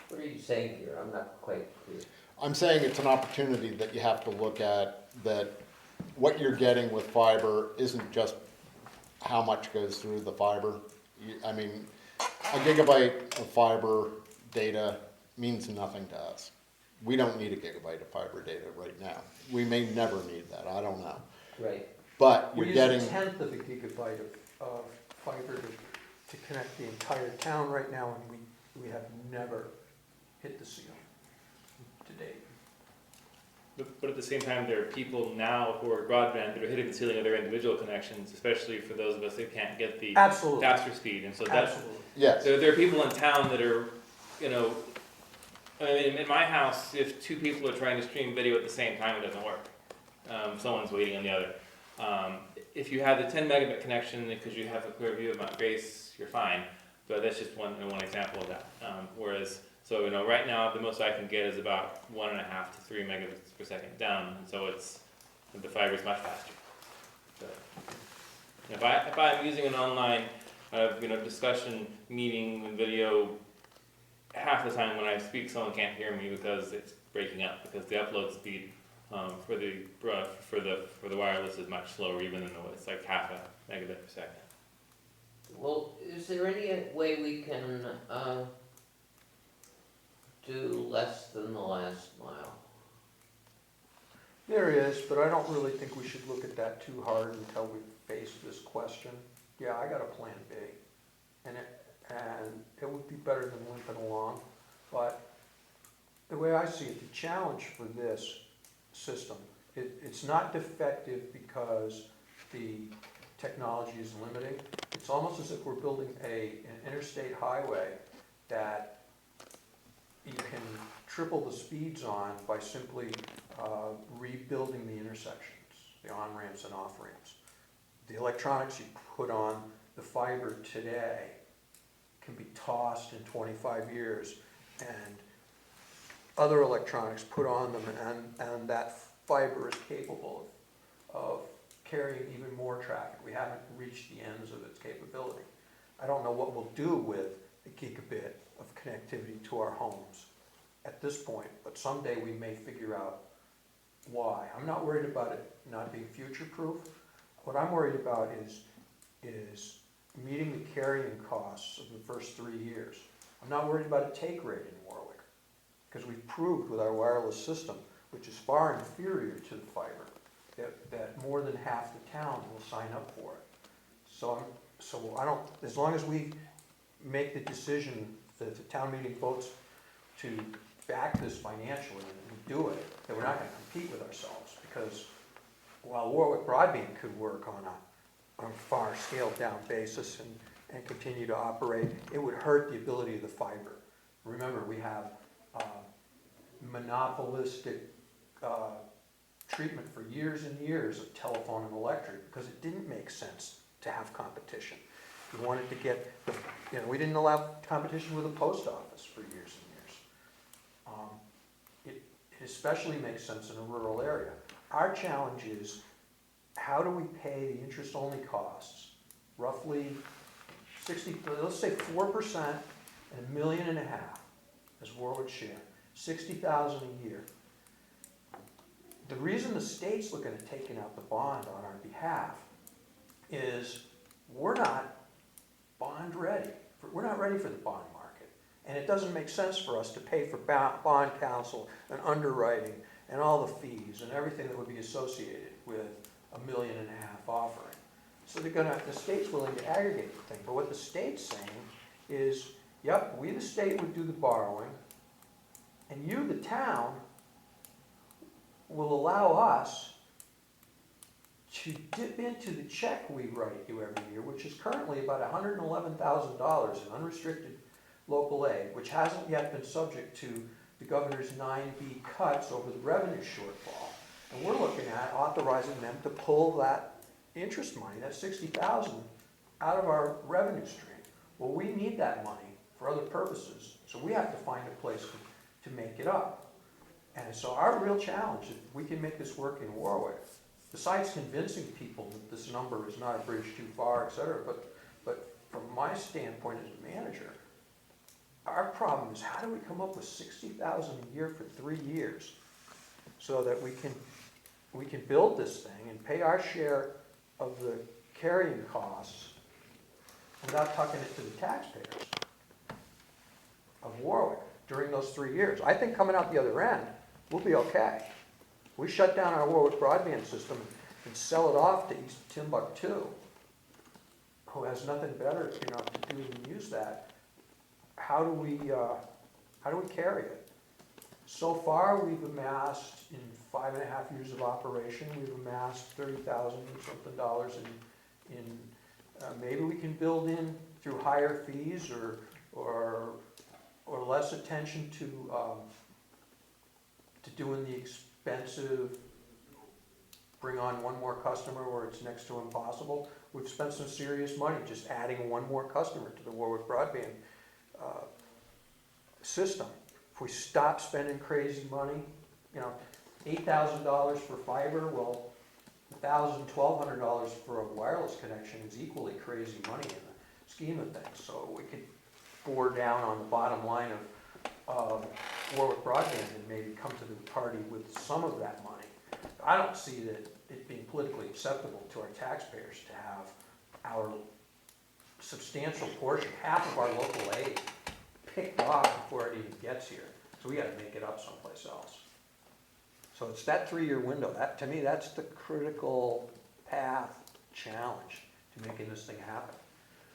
What are you saying here? I'm not quite clear. I'm saying it's an opportunity that you have to look at, that what you're getting with fiber isn't just how much goes through the fiber. I mean, a gigabyte of fiber data means nothing to us. We don't need a gigabyte of fiber data right now. We may never need that, I don't know. Right. But you're We getting... use a tenth of a gigabyte of fiber to connect the entire town right now, and we have never hit the ceiling to date. But at the same time, there are people now who are broadband that are hitting the ceiling of their individual connections, especially for those of us that can't get the Absolutely. faster speed. And so that's, Absolutely. Yes. there are people in town that are, you know, I mean, in my house, if two people are trying to stream video at the same time, it doesn't work. Someone's waiting on the other. If you have the 10 megabit connection, because you have a clear view of my face, you're fine. But that's just one example of that. Whereas, so you know, right now the most I can get is about 1.5 to 3 megabits per second down, and so the fiber is much faster. So, if I'm using an online, discussion, meeting, and video, half the time when I speak, someone can't hear me because it's breaking up, because the upload speed for the wireless is much slower, even though it's like half a megabit per second. Well, is there any way we can do less than the last mile? There is, but I don't really think we should look at that too hard until we face this question. Yeah, I got a plan B, and it would be better than limping along, but the way I see it, the challenge for this system, it's not defective because the technology is limiting. It's almost as if we're building an interstate highway that you can triple the speeds on by simply rebuilding the intersections, the on-ramps and off-ramps. The electronics you put on the fiber today can be tossed in 25 years, and other electronics put on them, and that fiber is capable of carrying even more traffic. We haven't reached the ends of its capability. I don't know what we'll do with a gigabit of connectivity to our homes at this point, but someday we may figure out why. I'm not worried about it not being future-proof. What I'm worried about is meeting the carrying costs of the first 3 years. I'm not worried about a take rate in Warwick, because we've proved with our wireless system, which is far inferior to the fiber, that more than half the town will sign up for it. So I don't, as long as we make the decision that the town meeting votes to back this financially and do it, that we're not going to compete with ourselves, because while Warwick Broadband could work on a far scaled down basis and continue to operate, it would hurt the ability of the fiber. Remember, we have monopolistic treatment for years and years of telephone and electric, because it didn't make sense to have competition. We wanted to get, we didn't allow competition with the post office for years and years. It especially makes sense in a rural area. Our challenge is, how do we pay the interest-only costs, roughly 60, let's say 4% and $1.5 million as Warwick share. $60,000 a year. The reason the state's looking at taking out the bond on our behalf is we're not bond ready. We're not ready for the bond market. And it doesn't make sense for us to pay for bond counsel and underwriting and all the fees and everything that would be associated with $1.5 million offering. So the state's willing to aggregate the thing. But what the state's saying is, yep, we the state would do the borrowing, and you, the town, will allow us to dip into the check we write you every year, which is currently about $111,000 in unrestricted local aid, which hasn't yet been subject to the governor's 9B cuts over the revenue shortfall. And we're looking at authorizing them to pull that interest money, that $60,000, out of our revenue stream. Well, we need that money for other purposes, so we have to find a place to make it up. And so our real challenge, if we can make this work in Warwick, besides convincing people that this number is not a bridge too far, et cetera, but from my standpoint as a manager, our problem is how do we come up with $60,000 a year for 3 years so that we can build this thing and pay our share of the carrying costs without tucking it to the taxpayers of Warwick during those 3 years. I think coming out the other end, we'll be okay. We shut down our Warwick broadband system and sell it off to East Timbuktu, who has nothing better, to do than use that. How do we carry it? So far, we've amassed, in 5.5 years of operation, we've amassed $30,000 or something maybe we can build in through higher fees or less attention to doing the expensive, bring on one more customer where it's next to impossible. We've spent some serious money just adding one more customer to the Warwick broadband system. If we stop spending crazy money, $8,000 for fiber, well, $1,000, $1,200 for a wireless connection is equally crazy money in the scheme of things. So we could bore down on the bottom line of Warwick broadband and maybe come to the party with some of that money. I don't see that it being politically acceptable to our taxpayers to have our substantial portion, half of our local aid, picked off before it even gets here. So we got to make it up someplace else. So it's that 3-year window. That, to me, that's the critical path challenge to making this thing happen.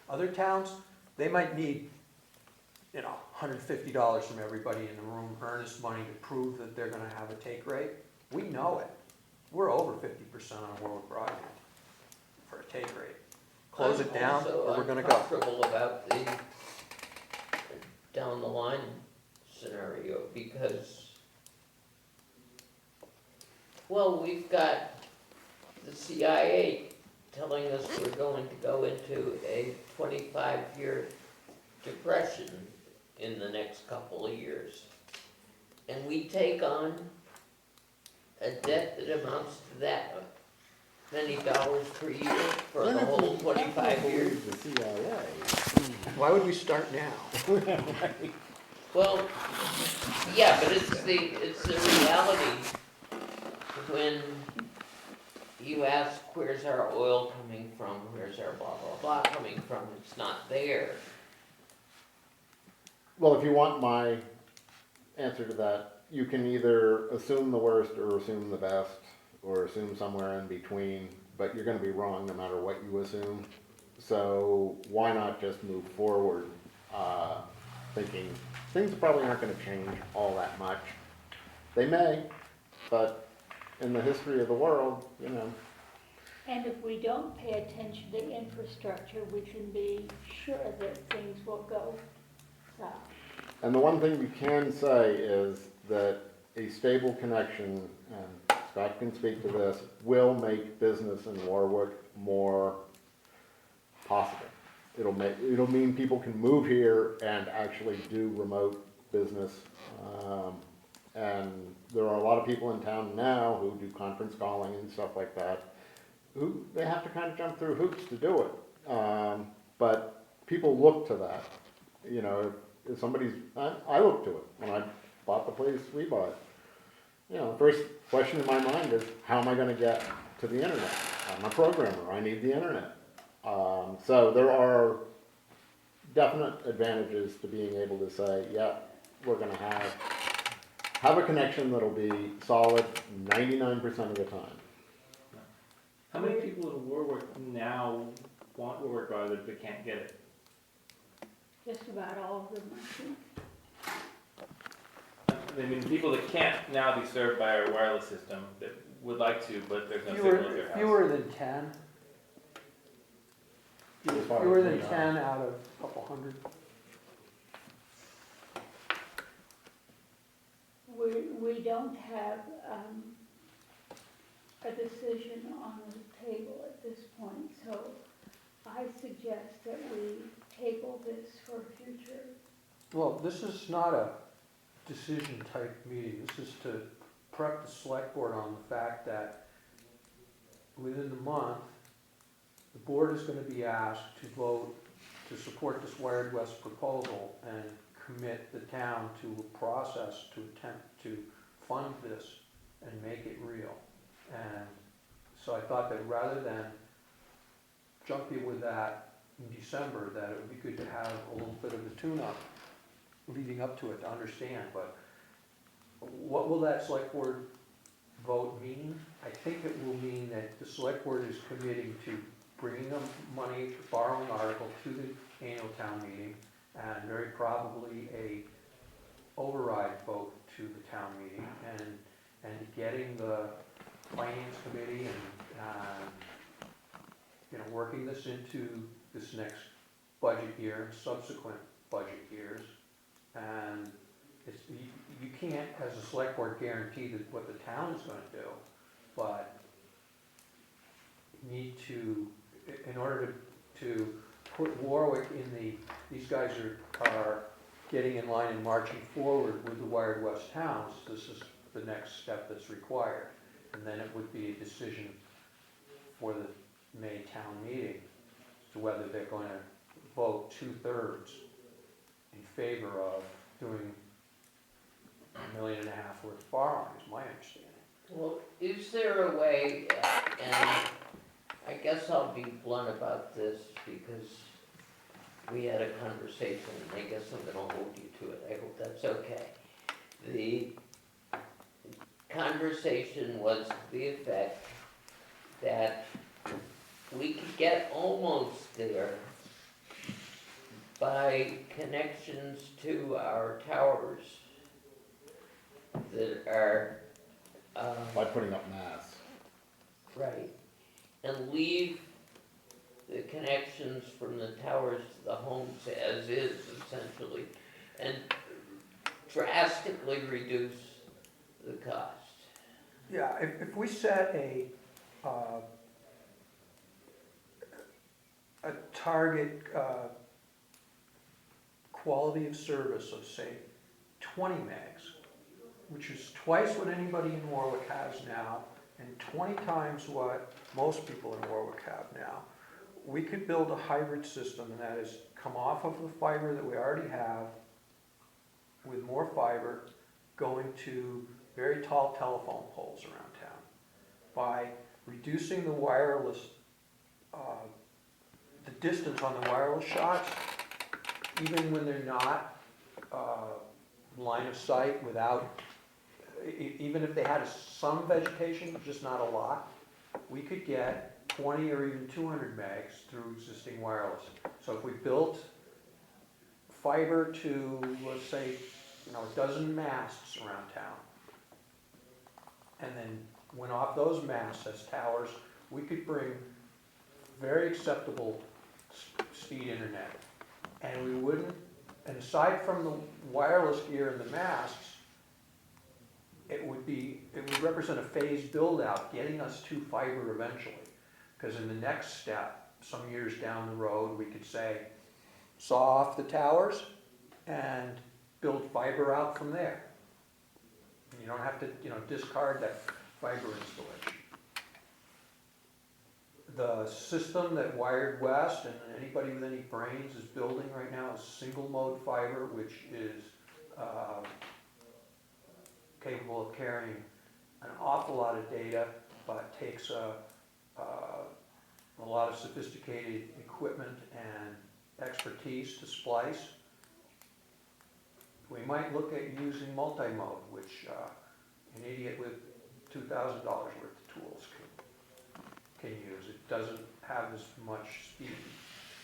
Other towns, they might need, $150 from everybody in the room, earnest money to prove that they're going to have a take rate. We know it. We're over 50% on Warwick broadband for a take rate. Close it down, or we're going to go. I'm comfortable about the down the line scenario because, well, we've got the CIA telling us we're going to go into a 25-year depression in the next couple of years. And we take on a debt that amounts to that many dollars per year for the whole 25 years. The CIA. Why would we start now? Well, yeah, but it's the reality when you ask where's our oil coming from, where's our blah, blah, blah coming from, it's not there. Well, if you want my answer to that, you can either assume the worst or assume the best, or assume somewhere in between, but you're gonna be wrong no matter what you assume. So why not just move forward, thinking things probably aren't gonna change all that much. They may, but in the history of the world, And if we don't pay attention to infrastructure, we can be sure that things will go south. And the one thing we can say is that a stable connection, and Scott can speak to this, will make business in Warwick more possible. It'll mean people can move here and actually do remote business. And there are a lot of people in town now who do conference calling and stuff like that, who they have to kind of jump through hoops to do it. But people look to that. If somebody's, I look to it when I bought the place we bought. You know, first question in my mind is, how am I gonna get to the internet? I'm a programmer, I need the internet. So there are definite advantages to being able to say, yeah, we're gonna have a connection that'll be solid 99% of the time. How many people in Warwick now want Warwick Broadband but can't get it? Just about all of them, I think. I mean, people that can't now be served by our wireless system that would like to, but there's no signal at their house. Fewer than 10. Fewer than 10 out of a couple hundred. We don't have a decision on the table at this point, so I suggest that we table this for future. Well, this is not a decision type meeting. This is to prep the select board on the fact that within the month, the board is going to be asked to vote to support this WiredWest proposal and commit the town to a process to attempt to fund this and make it real. And so I thought that rather than jump you with that in December, that it would be good to have a little bit of a tune-up leading up to it to understand. But what will that select board vote mean? I think it will mean that the select board is committing to bringing the money, borrowing article to the annual town meeting, and very probably a override vote to the town meeting, and getting the finance committee and working this into this next budget year and subsequent budget years. And it's, you can't, as a select board, guarantee that what the town is going to do, but you need to, in order to put Warwick in these guys are getting in line and marching forward with the WiredWest towns. This is the next step that's required. And then it would be a decision for the May town meeting as to whether they're going to vote 2/3 in favor of doing $1.5 million worth of borrowing, is my understanding. Well, is there a way, and I guess I'll be blunt about this because we had a conversation, and I guess I'm gonna hold you to it, I hope that's okay. The conversation was to the effect that we could get almost there by connections to our towers that are, By putting up masts. right, and leave the connections from the towers to the homes as is essentially, and drastically reduce the cost. Yeah, if we set a target quality of service of, say, 20 megs, which is twice what anybody in Warwick has now, and 20 times what most people in Warwick have now, we could build a hybrid system, and that is come off of the fiber that we already have with more fiber going to very tall telephone poles around town. By reducing the wireless, the distance on the wireless shots, even when they're not line of sight without, even if they had some vegetation, just not a lot, we could get 20 or even 200 megs through existing wireless. So if we built fiber to, let's say, a dozen masts around town, and then went off those masts as towers, we could bring very acceptable speed internet. And we wouldn't, and aside from the wireless gear and the masts, it would represent a phased build out, getting us to fiber eventually. Because in the next step, some years down the road, we could say, saw off the towers and build fiber out from there. You don't have to, discard that fiber installation. The system that WiredWest and anybody with any brains is building right now is single mode fiber, which is capable of carrying an awful lot of data, but takes a lot of sophisticated equipment and expertise to splice. We might look at using multi-mode, which an idiot with $2,000 worth of tools can use. It doesn't have as much speed,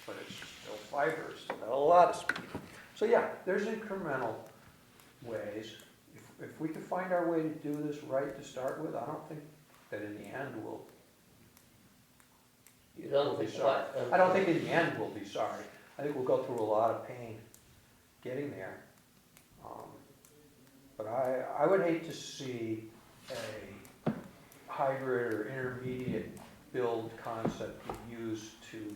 but it's still fiber, it's still got a lot of speed. So yeah, there's incremental ways. If we can find our way to do this right to start with, I don't think that in the end You don't we'll be think sorry. what? I don't think in the end we'll be sorry. I think we'll go through a lot of pain getting there. But I would hate to see a hybrid or intermediate build concept be used to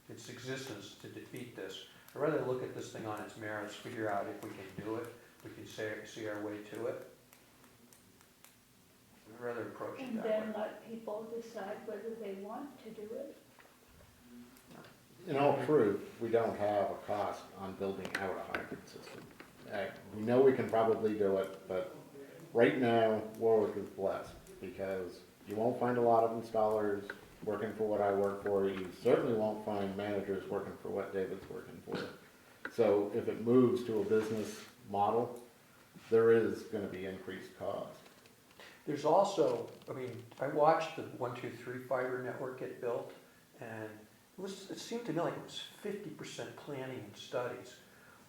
its existence to defeat this. I'd rather look at this thing on its merits, figure out if we can do it, we can see our way to it. I'd rather approach it And that way. then let people decide whether they want to do it. In all truth, we don't have a cost on building out a hybrid system. We know we can probably do it, but right now, Warwick is blessed because you won't find a lot of installers working for what I work for. You certainly won't find managers working for what David's working for. So if it moves to a business model, there is going to be increased cost. There's also, I mean, I watched the 123 fiber network get built, and it seemed to me like it was 50% planning and studies.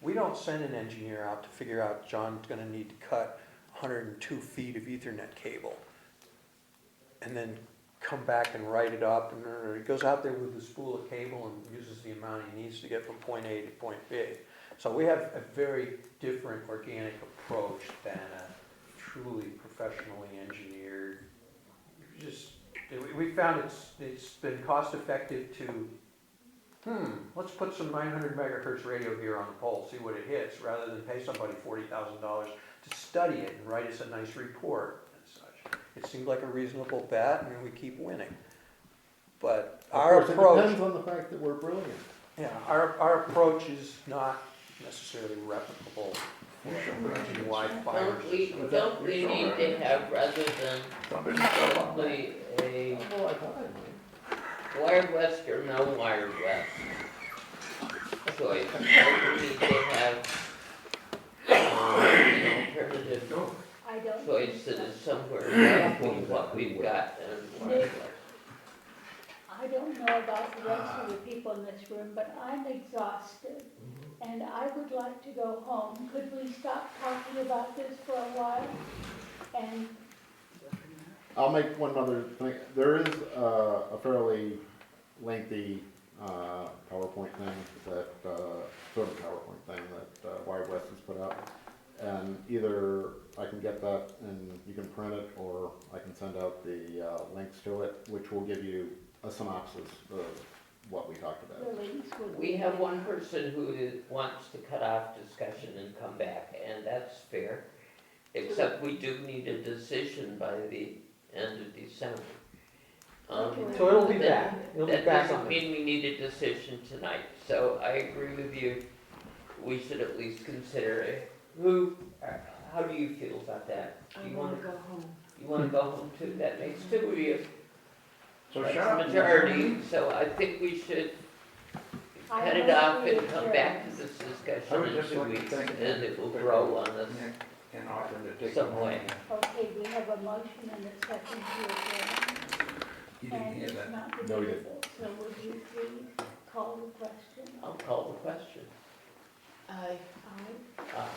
We don't send an engineer out to figure out John's gonna need to cut 102 feet of Ethernet cable and then come back and write it up, and he goes out there with a spool of cable and uses the amount he needs to get from point A to point B. So we have a very different organic approach than a truly professionally engineered. We found it's been cost effective to let's put some 900 megahertz radio gear on the pole, see what it hits, rather than pay somebody $40,000 to study it and write us a nice report and such. It seemed like a reasonable bet, and we keep winning. But our approach, It depends on the fact that we're brilliant. yeah, our approach is not necessarily replicable for region-wide fiber systems. Don't we need to have, rather than simply a WiredWest or no WiredWest choice? Don't we need to have an alternative I don't choice think that so. is somewhere between what we've got and WiredWest? I don't know about the rest of the people in this room, but I'm exhausted, and I would like to go home. Could we stop talking about this for a while? And I'll make one other thing. There is a fairly lengthy PowerPoint thing that, sort of PowerPoint thing that WiredWest has put out. And either I can get that and you can print it, or I can send out the links to it, which will give you a synopsis of what we talked about. the links would We be- have one person who wants to cut off discussion and come back, and that's fair. Except we do need a decision by the end of December. So it'll be back, it'll be That back doesn't on the, mean we need a decision tonight, so I agree with you. We should at least consider it. How do you feel about that? I You wanna wanna, go home. you wanna go home too? That makes two of you. So That's shut up. a majority, so I think we should I cut it move off we and come adjourn. back to this I discussion would in just 2 like to weeks, thank and it will grow on us And offer to take some the way. Okay, we have a motion and a second to adjourn. You didn't And hear it's that. not No, you debatable, so would you please call the question? I'll call the question. Aye. Aye. Ah,